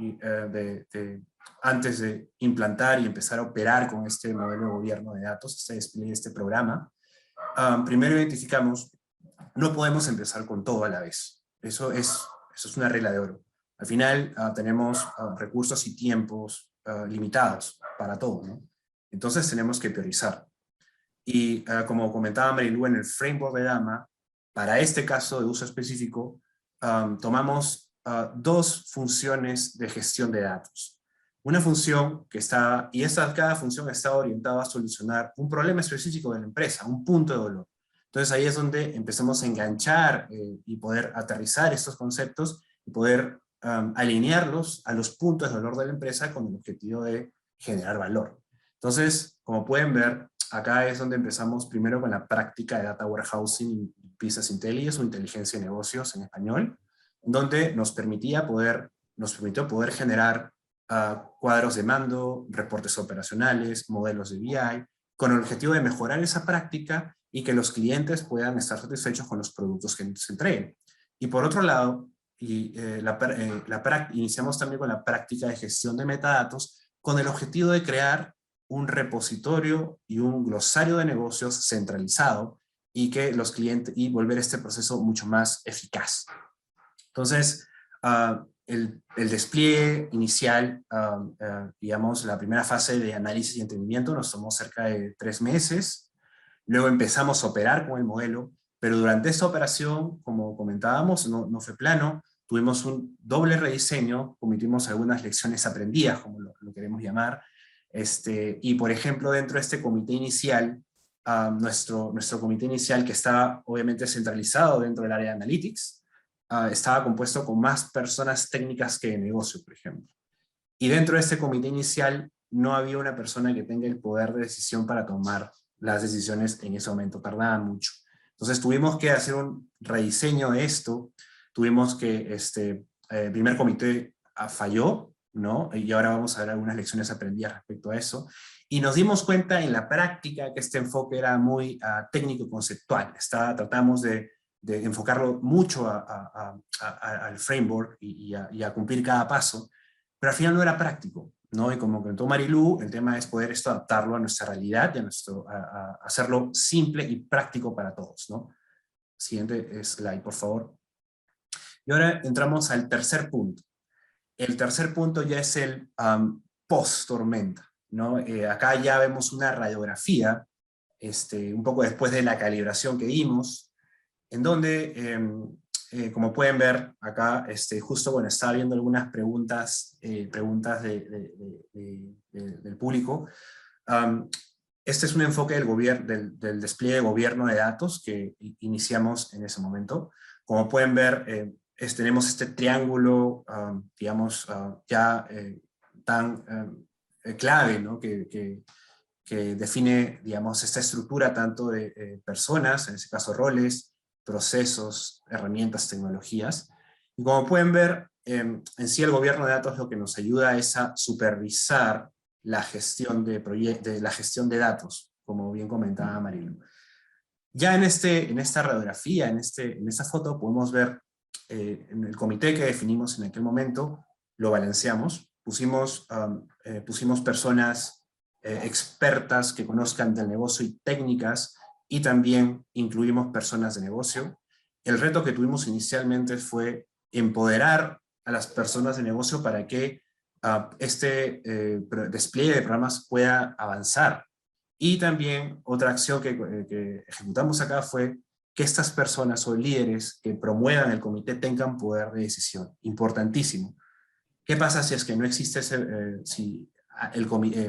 antes de implantar y empezar a operar con este modelo de gobierno de datos, este despliegue, este programa, primero identificamos, no podemos empezar con todo a la vez. Eso es una regla de oro. Al final tenemos recursos y tiempos limitados para todo, ¿no? Entonces tenemos que priorizar. Y como comentaba Marilu, en el framework de DAMA, para este caso de uso específico, tomamos 2 funciones de gestión de datos. Una función cada función está orientada a solucionar un problema específico de la empresa, un punto de dolor. Entonces ahí es donde empezamos a enganchar y poder aterrizar estos conceptos y poder alinearlos a los puntos de dolor de la empresa con el objetivo de generar valor. Entonces, como pueden ver, acá es donde empezamos primero con la práctica de Data Warehousing y Business Intelligence, o Inteligencia de Negocios en español, donde nos permitió poder generar cuadros de mando, reportes operacionales, modelos de BI, con el objetivo de mejorar esa práctica y que los clientes puedan estar satisfechos con los productos que se entreguen. Y por otro lado, iniciamos también con la práctica de gestión de metadatos con el objetivo de crear un repositorio y un glosario de negocios centralizado y volver este proceso mucho más eficaz. Entonces, el despliegue inicial, digamos, la primera fase de análisis y entendimiento nos tomó cerca de 3 meses. Luego empezamos a operar con el modelo, pero durante esta operación, como comentábamos, no fue plano. Tuvimos un doble rediseño, cometimos algunas lecciones aprendidas, como lo queremos llamar. Y por ejemplo, dentro de este comité inicial, nuestro comité inicial, que estaba obviamente centralizado dentro del área de Analytics, estaba compuesto con más personas técnicas que de negocio, por ejemplo. Y dentro de este comité inicial no había una persona que tenga el poder de decisión para tomar las decisiones en ese momento, tardaban mucho. Entonces tuvimos que hacer un rediseño de esto, tuvimos que, el primer comité falló, ¿no? Y ahora vamos a ver algunas lecciones aprendidas respecto a eso. Y nos dimos cuenta en la práctica que este enfoque era muy técnico-conceptual. Tratamos de enfocarlo mucho al framework y a cumplir cada paso, pero al final no era práctico, ¿no? Y como comentó Marilu, el tema es poder esto adaptarlo a nuestra realidad y a hacerlo simple y práctico para todos, ¿no? Siguiente slide, por favor. Y ahora entramos al tercer punto. El tercer punto ya es el post-tormenta, ¿no? Acá ya vemos una radiografía, un poco después de la calibración que dimos, en donde, como pueden ver acá, justo bueno, estaba viendo algunas preguntas del público. Este es un enfoque del despliegue de gobierno de datos que iniciamos en ese momento. Como pueden ver, tenemos este triángulo, digamos, ya tan clave, ¿no? que define, digamos, esta estructura tanto de personas, en este caso roles, procesos, herramientas, tecnologías. Y como pueden ver, en sí el gobierno de datos lo que nos ayuda es a supervisar la gestión la gestión de datos, como bien comentaba Marilu. Ya en esta radiografía, en esta foto, podemos ver en el comité que definimos en aquel momento, lo balanceamos, pusimos personas expertas que conozcan del negocio y técnicas, y también incluimos personas de negocio. El reto que tuvimos inicialmente fue empoderar a las personas de negocio para que despliegue de programas pueda avanzar. Y también otra acción que ejecutamos acá fue que estas personas o líderes que promuevan el comité tengan poder de decisión. Importantísimo. ¿Qué pasa si es que no existe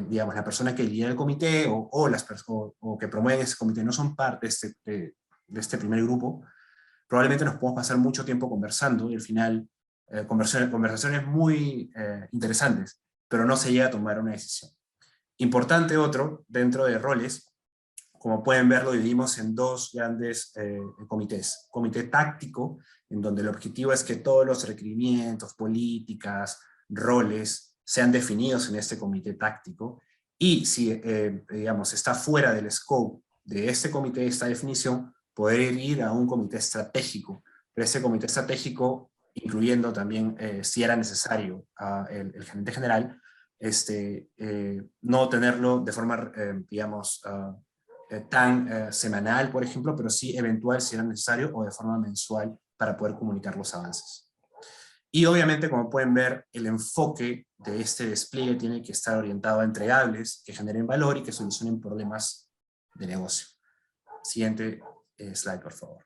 digamos, la persona que lidera el comité o que promueven ese comité no son parte de este primer grupo? Probablemente nos podemos pasar mucho tiempo conversando y al final conversaciones muy interesantes, pero no se llega a tomar una decisión. Importante otro, dentro de roles, como pueden ver, lo dividimos en dos grandes comités. Comité táctico, en donde el objetivo es que todos los requerimientos, políticas, roles, sean definidos en este comité táctico, y si, digamos, está fuera del scope de este comité, esta definición, poder ir a un comité estratégico, pero ese comité estratégico, incluyendo también, si era necesario, el gerente general, no tenerlo de forma, digamos, tan semanal, por ejemplo, pero sí eventual si era necesario, o de forma mensual para poder comunicar los avances. Y obviamente, como pueden ver, el enfoque de este despliegue tiene que estar orientado a entregables que generen valor y que solucionen problemas de negocio. Siguiente slide, por favor.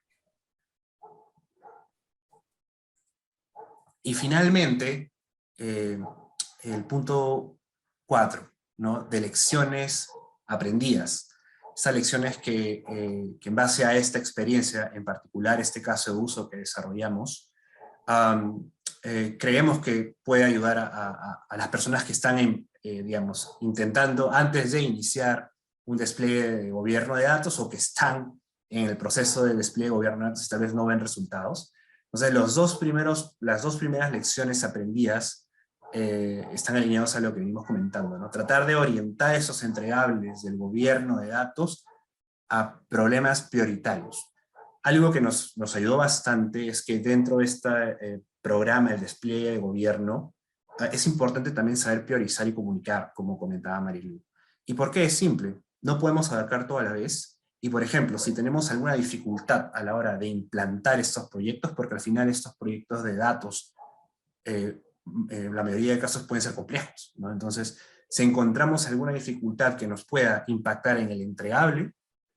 Y finalmente, el punto 4, ¿no? De lecciones aprendidas. Estas lecciones que en base a esta experiencia, en particular este caso de uso que desarrollamos, creemos que puede ayudar a las personas que están, digamos, intentando antes de iniciar un despliegue de gobierno de datos, o que están en el proceso de despliegue de gobierno de datos y tal vez no ven resultados. Entonces las dos primeras lecciones aprendidas están alineados a lo que venimos comentando, ¿no? Tratar de orientar esos entregables del gobierno de datos a problemas prioritarios. Algo que nos ayudó bastante es que dentro de este programa de despliegue de gobierno, es importante también saber priorizar y comunicar, como comentaba Marilu. ¿Y por qué? Es simple. No podemos abarcar todo a la vez. Y por ejemplo, si tenemos alguna dificultad a la hora de implantar estos proyectos, porque al final estos proyectos de datos, la mayoría de casos pueden ser complejos, ¿no? Entonces, si encontramos alguna dificultad que nos pueda impactar en el entregable,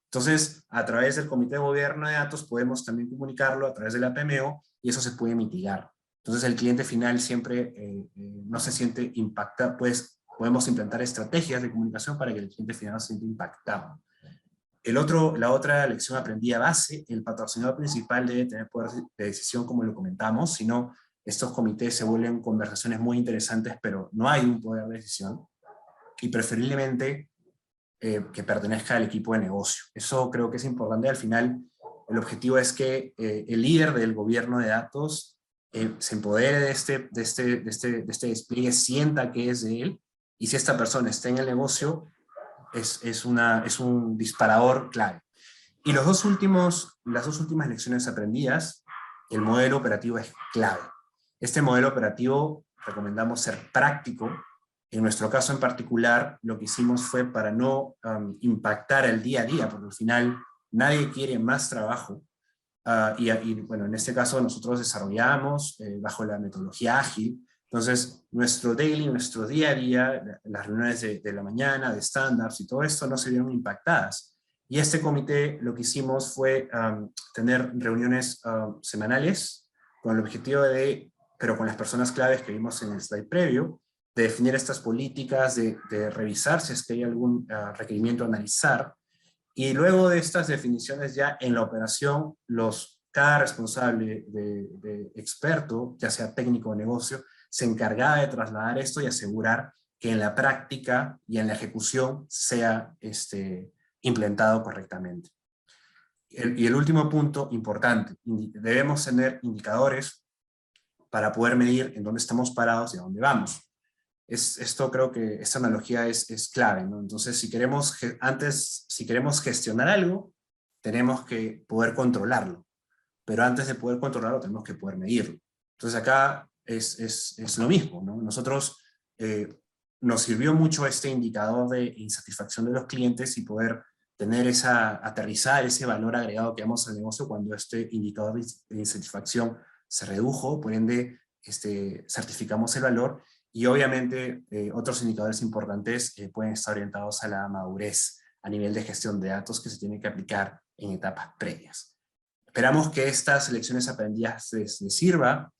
entonces, a través del Comité de Gobierno de Datos podemos también comunicarlo a través de la PMO, y eso se puede mitigar. Entonces, el cliente final siempre no se siente impactado, pues podemos implantar estrategias de comunicación para que el cliente final no se sienta impactado. La otra lección aprendida base: el patrocinador principal debe tener poder de decisión, como lo comentamos, si no, estos comités se vuelven conversaciones muy interesantes, pero no hay un poder de decisión, y preferiblemente que pertenezca al equipo de negocio. Eso creo que es importante. Al final, el objetivo es que el líder del gobierno de datos se empodere de este despliegue, sienta que es de él, y si esta persona está en el negocio, es un disparador clave. Y las dos últimas lecciones aprendidas: el modelo operativo es clave. Este modelo operativo recomendamos ser práctico. En nuestro caso en particular, lo que hicimos fue para no impactar el día a día, porque al final nadie quiere más trabajo. Bueno, en este caso nosotros desarrollamos bajo la metodología ágil. Entonces, nuestro daily, nuestro día a día, las reuniones de la mañana, de stand-ups y todo esto no se vieron impactadas. Y este comité lo que hicimos fue tener reuniones semanales con el objetivo pero con las personas claves que vimos en el slide previo, de definir estas políticas, de revisar si es que hay algún requerimiento a analizar. Y luego de estas definiciones, ya en la operación, cada responsable de experto, ya sea técnico o negocio, se encargaba de trasladar esto y asegurar que en la práctica y en la ejecución sea implementado correctamente. Y el último punto importante: debemos tener indicadores para poder medir en dónde estamos parados y a dónde vamos. Esto creo que esta analogía es clave, ¿no? Entonces, si queremos gestionar algo, tenemos que poder controlarlo, pero antes de poder controlarlo tenemos que poder medirlo. Entonces acá es lo mismo, ¿no? Nosotros nos sirvió mucho este indicador de insatisfacción de los clientes y poder aterrizar ese valor agregado que damos al negocio cuando este indicador de insatisfacción se redujo, por ende certificamos el valor. Y obviamente otros indicadores importantes pueden estar orientados a la madurez a nivel de gestión de datos que se tiene que aplicar en etapas previas. Esperamos que estas lecciones aprendidas les sirva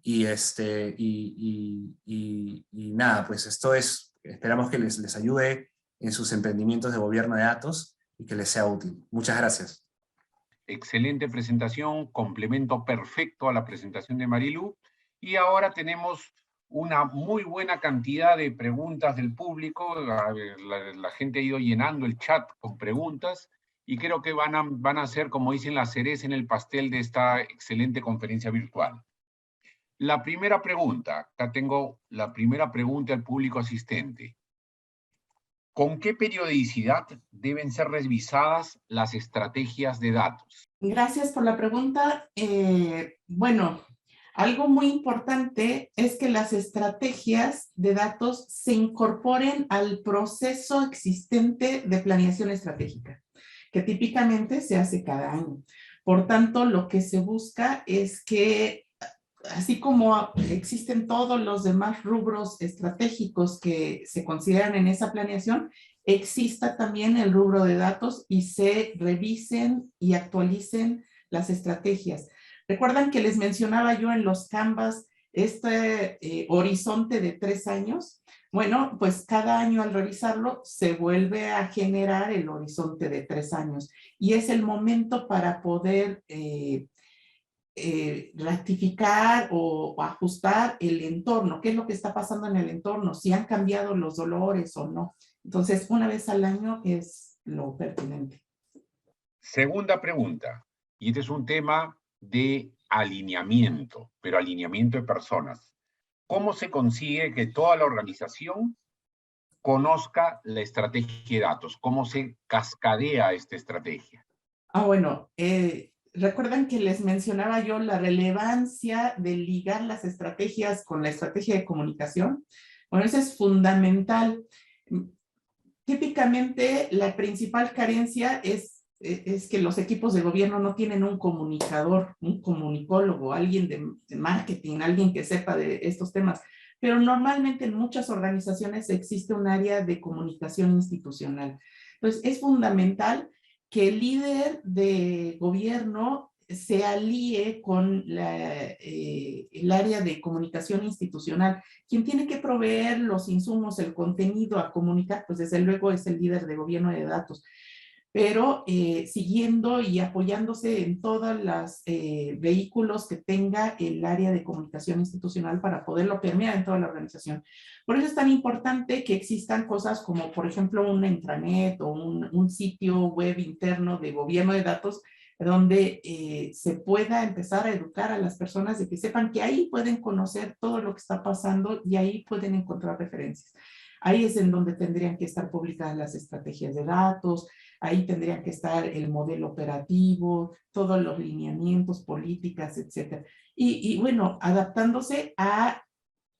y nada, pues esperamos que les ayude en sus emprendimientos de gobierno de datos y que les sea útil. Muchas gracias. Excelente presentación, complemento perfecto a la presentación de Marilu. Y ahora tenemos una muy buena cantidad de preguntas del público. La gente ha ido llenando el chat con preguntas y creo que van a ser, como dicen, la cereza en el pastel de esta excelente conferencia virtual. La primera pregunta, acá tengo la primera pregunta del público asistente. ¿Con qué periodicidad deben ser revisadas las estrategias de datos? Gracias por la pregunta. Bueno, algo muy importante es que las estrategias de datos se incorporen al proceso existente de planeación estratégica, que típicamente se hace cada año. Por tanto, lo que se busca es que, así como existen todos los demás rubros estratégicos que se consideran en esa planeación, exista también el rubro de datos y se revisen y actualicen las estrategias. ¿Recuerdan que les mencionaba yo en los Canvas este horizonte de 3 años? Bueno, pues cada año al revisarlo se vuelve a generar el horizonte de 3 años y es el momento para poder rectificar o ajustar el entorno, qué es lo que está pasando en el entorno, si han cambiado los dolores o no. Entonces, una vez al año es lo pertinente. Segunda pregunta, y este es un tema de alineamiento, pero alineamiento de personas. ¿Cómo se consigue que toda la organización conozca la estrategia de datos? ¿Cómo se cascadea esta estrategia? Bueno, recuerdan que les mencionaba yo la relevancia de ligar las estrategias con la estrategia de comunicación. Bueno, eso es fundamental. Típicamente, la principal carencia es que los equipos de gobierno no tienen un comunicador, un comunicólogo, alguien de marketing, alguien que sepa de estos temas. Pero normalmente en muchas organizaciones existe un área de comunicación institucional. Entonces, es fundamental que el líder de gobierno se alíe con el área de comunicación institucional. Quien tiene que proveer los insumos, el contenido a comunicar, pues desde luego es el líder de gobierno de datos. pero siguiendo y apoyándose en todos los vehículos que tenga el área de comunicación institucional para poderlo permear en toda la organización. Por eso es tan importante que existan cosas como, por ejemplo, una intranet o un sitio web interno de gobierno de datos donde se pueda empezar a educar a las personas de que sepan que ahí pueden conocer todo lo que está pasando y ahí pueden encontrar referencias. Ahí es en donde tendrían que estar publicadas las estrategias de datos, ahí tendrían que estar el modelo operativo, todos los lineamientos, políticas, etc. Y bueno, adaptándose a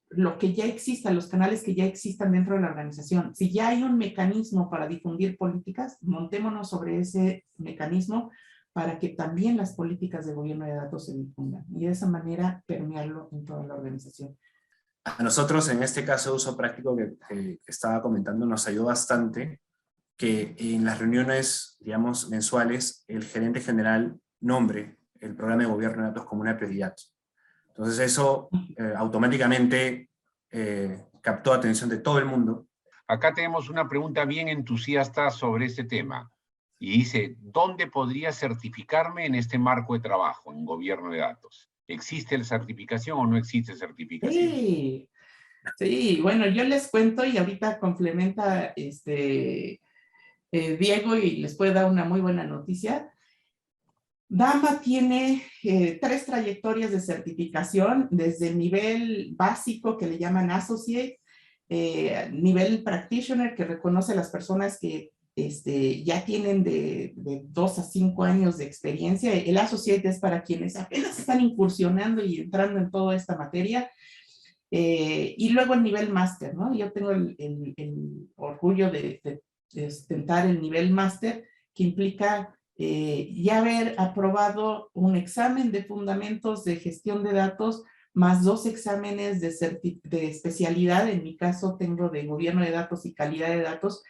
lo que ya exista, los canales que ya existan dentro de la organización. Si ya hay un mecanismo para difundir políticas, montémonos sobre ese mecanismo para que también las políticas de gobierno de datos se difundan y de esa manera permearlo en toda la organización. A nosotros, en este caso de uso práctico que estaba comentando, nos ayudó bastante que en las reuniones, digamos, mensuales, el gerente general nombre el programa de gobierno de datos como una prioridad. Entonces eso automáticamente captó atención de todo el mundo. Acá tenemos una pregunta bien entusiasta sobre este tema. Y dice, ¿dónde podría certificarme en este marco de trabajo, en gobierno de datos? ¿Existe la certificación o no existe certificación? Sí, sí, bueno, yo les cuento y ahorita complementa Diego y les puede dar una muy buena noticia. Dama tiene 3 trayectorias de certificación, desde el nivel básico que le llaman Associate, nivel Practitioner, que reconoce a las personas que ya tienen de 2 a 5 años de experiencia. El Associate es para quienes apenas están incursionando y entrando en toda esta materia. Y luego el nivel Máster, ¿no? Yo tengo el orgullo de ostentar el nivel Máster, que implica ya haber aprobado un examen de fundamentos de gestión de datos, más 2 exámenes de especialidad. En mi caso tengo de gobierno de datos y calidad de datos.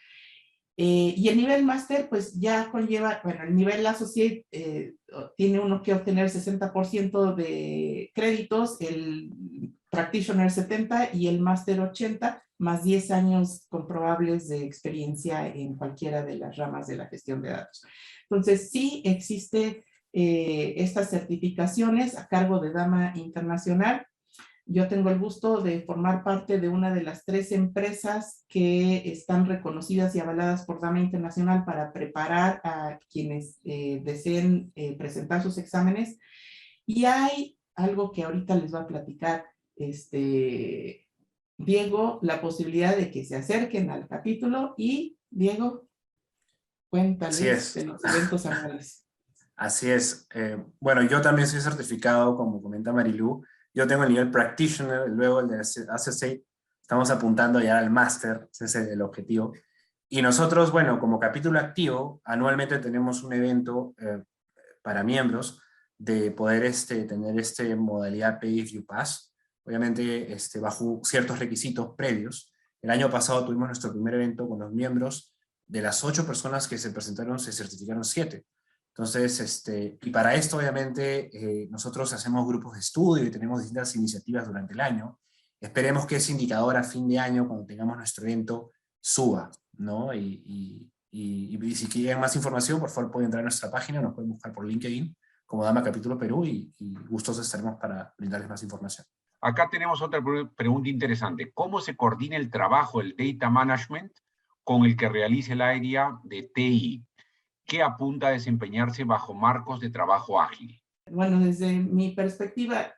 Y el nivel máster, pues ya conlleva, bueno, el nivel associate tiene uno que obtener 60% de créditos, el practitioner 70 y el máster 80, más 10 años comprobables de experiencia en cualquiera de las ramas de la gestión de datos. Entonces, sí existe estas certificaciones a cargo de Dama Internacional. Yo tengo el gusto de formar parte de una de las 3 empresas que están reconocidas y avaladas por Dama Internacional para preparar a quienes deseen presentar sus exámenes. Y hay algo que ahorita les va a platicar Diego, la posibilidad de que se acerquen al capítulo. Y Diego, cuéntales de los eventos anuales. Así es. Bueno, yo también soy certificado, como comenta Marilú. Yo tengo el nivel Practitioner, luego el de Associate. Estamos apuntando ya al Master, ese es el objetivo. Y nosotros, bueno, como capítulo activo, anualmente tenemos un evento para miembros de poder tener modalidad Pay If You Pass, obviamente bajo ciertos requisitos previos. El año pasado tuvimos nuestro primer evento con los miembros. De las 8 personas que se presentaron, se certificaron 7. Entonces, y para esto obviamente nosotros hacemos grupos de estudio y tenemos distintas iniciativas durante el año. Esperemos que ese indicador a fin de año, cuando tengamos nuestro evento, suba, ¿no? Y si quieren más información, por favor pueden entrar a nuestra página, nos pueden buscar por LinkedIn como Dama Capítulo Perú y gustosos estaremos para brindarles más información. Acá tenemos otra pregunta interesante. ¿Cómo se coordina el trabajo, el data management, con el que realiza el área de TI? ¿Qué apunta a desempeñarse bajo marcos de trabajo ágil? Bueno, desde mi perspectiva,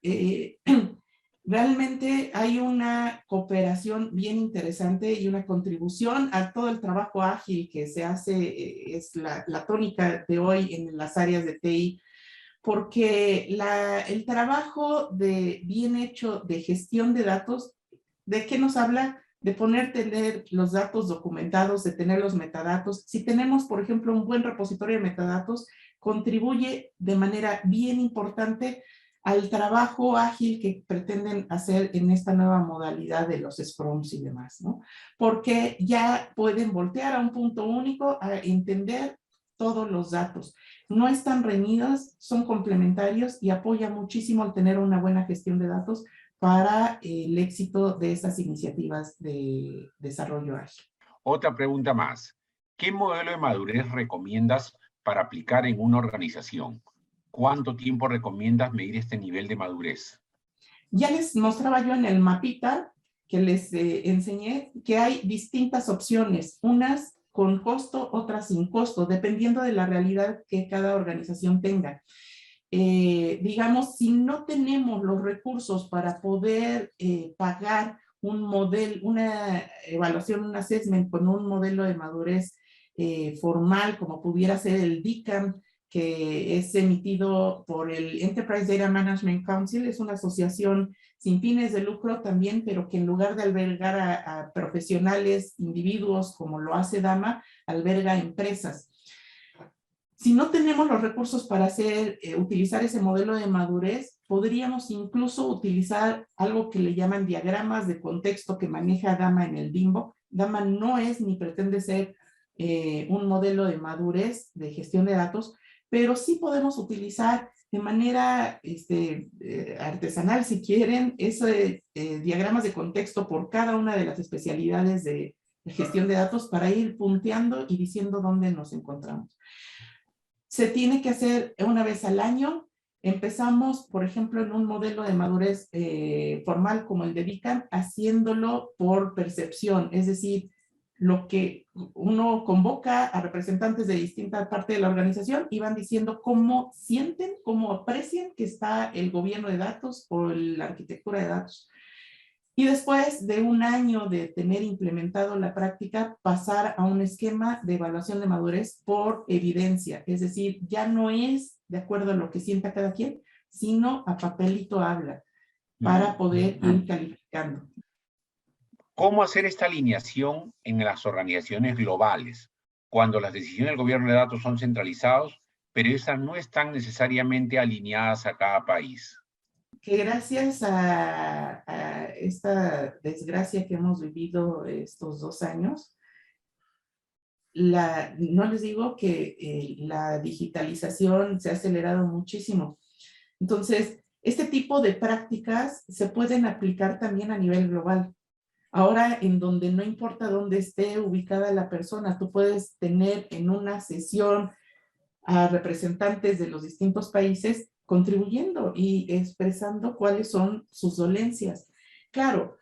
realmente hay una cooperación bien interesante y una contribución a todo el trabajo ágil que se hace, es la tónica de hoy en las áreas de TI, porque el trabajo bien hecho de gestión de datos, ¿de qué nos habla? De tener los datos documentados, de tener los metadatos. Si tenemos, por ejemplo, un buen repositorio de metadatos, contribuye de manera bien importante al trabajo ágil que pretenden hacer en esta nueva modalidad de los Scrums y demás, ¿no? Porque ya pueden voltear a un punto único a entender todos los datos. No están reñidos, son complementarios y apoya muchísimo al tener una buena gestión de datos para el éxito de estas iniciativas de desarrollo ágil. Otra pregunta más. ¿Qué modelo de madurez recomiendas para aplicar en una organización? ¿Cuánto tiempo recomiendas medir este nivel de madurez? Ya les mostraba yo en el mapita que les enseñé que hay distintas opciones, unas con costo, otras sin costo, dependiendo de la realidad que cada organización tenga. Digamos, si no tenemos los recursos para poder pagar un modelo, una evaluación, un assessment con un modelo de madurez formal, como pudiera ser el DICAM, que es emitido por el Enterprise Data Management Council, es una asociación sin fines de lucro también, pero que en lugar de albergar a profesionales, individuos, como lo hace DAMA, alberga empresas. Si no tenemos los recursos para utilizar ese modelo de madurez, podríamos incluso utilizar algo que le llaman diagramas de contexto que maneja DAMA en el DIMBO. DAMA no es ni pretende ser un modelo de madurez de gestión de datos, pero sí podemos utilizar de manera artesanal, si quieren, esos diagramas de contexto por cada una de las especialidades de gestión de datos para ir punteando y diciendo dónde nos encontramos. Se tiene que hacer una vez al año. Empezamos, por ejemplo, en un modelo de madurez formal como el de DICAM, haciéndolo por percepción, es decir, lo que uno convoca a representantes de distintas partes de la organización y van diciendo cómo sienten, cómo aprecian que está el gobierno de datos o la arquitectura de datos. Y después de un año de tener implementado la práctica, pasar a un esquema de evaluación de madurez por evidencia. Es decir, ya no es de acuerdo a lo que sienta cada quien, sino a papelito habla, para poder ir calificando. ¿Cómo hacer esta alineación en las organizaciones globales, cuando las decisiones del gobierno de datos son centralizados, pero esas no están necesariamente alineadas a cada país? Que gracias a esta desgracia que hemos vivido estos 2 años, no les digo que la digitalización se ha acelerado muchísimo. Entonces, este tipo de prácticas se pueden aplicar también a nivel global. Ahora, en donde no importa dónde esté ubicada la persona, tú puedes tener en una sesión a representantes de los distintos países contribuyendo y expresando cuáles son sus dolencias. Claro,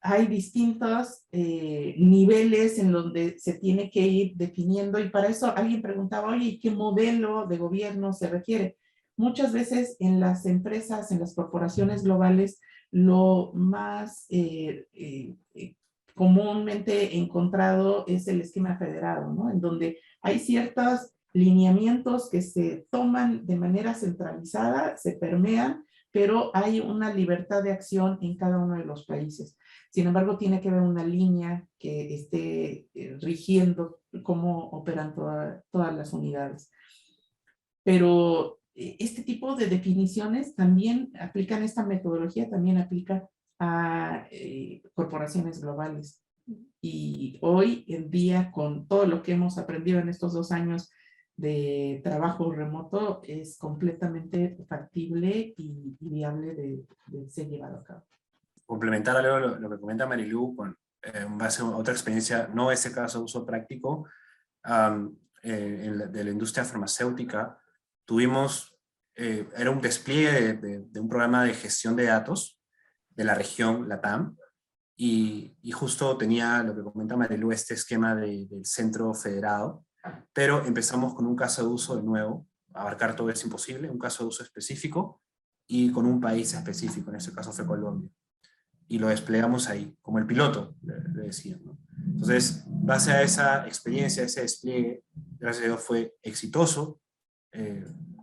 hay distintos niveles en donde se tiene que ir definiendo y para eso alguien preguntaba, oye, ¿qué modelo de gobierno se requiere? Muchas veces en las empresas, en las corporaciones globales, lo más comúnmente encontrado es el esquema federado, ¿no? En donde hay ciertos lineamientos que se toman de manera centralizada, se permean, pero hay una libertad de acción en cada uno de los países. Sin embargo, tiene que haber una línea que esté rigiendo cómo operan todas las unidades. Pero este tipo de definiciones también aplican, esta metodología también aplica a corporaciones globales. Y hoy en día, con todo lo que hemos aprendido en estos 2 años de trabajo remoto, es completamente factible y viable de ser llevado a cabo. Complementar algo lo que comenta Marilu con base a otra experiencia, no ese caso de uso práctico, de la industria farmacéutica, tuvimos, era un despliegue de un programa de gestión de datos de la región LATAM, y justo tenía lo que comenta Marilu, este esquema del centro federado, pero empezamos con un caso de uso de nuevo, abarcar todo es imposible, un caso de uso específico, y con un país específico, en este caso fue Colombia. Y lo desplegamos ahí, como el piloto, le decían, ¿no? Entonces, base a esa experiencia, ese despliegue, gracias a Dios fue exitoso,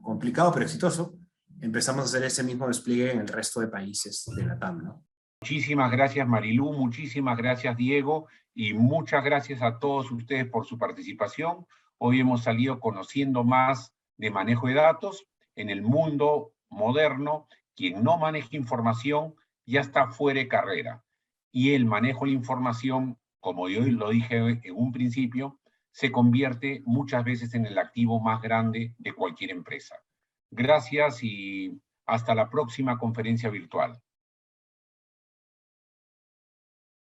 complicado pero exitoso, empezamos a hacer ese mismo despliegue en el resto de países de la TAM, ¿no? Muchísimas gracias, Marilu, muchísimas gracias, Diego, y muchas gracias a todos ustedes por su participación. Hoy hemos salido conociendo más de manejo de datos. En el mundo moderno, quien no maneja información ya está fuera de carrera. Y el manejo de la información, como yo lo dije en un principio, se convierte muchas veces en el activo más grande de cualquier empresa. Gracias y hasta la próxima conferencia virtual.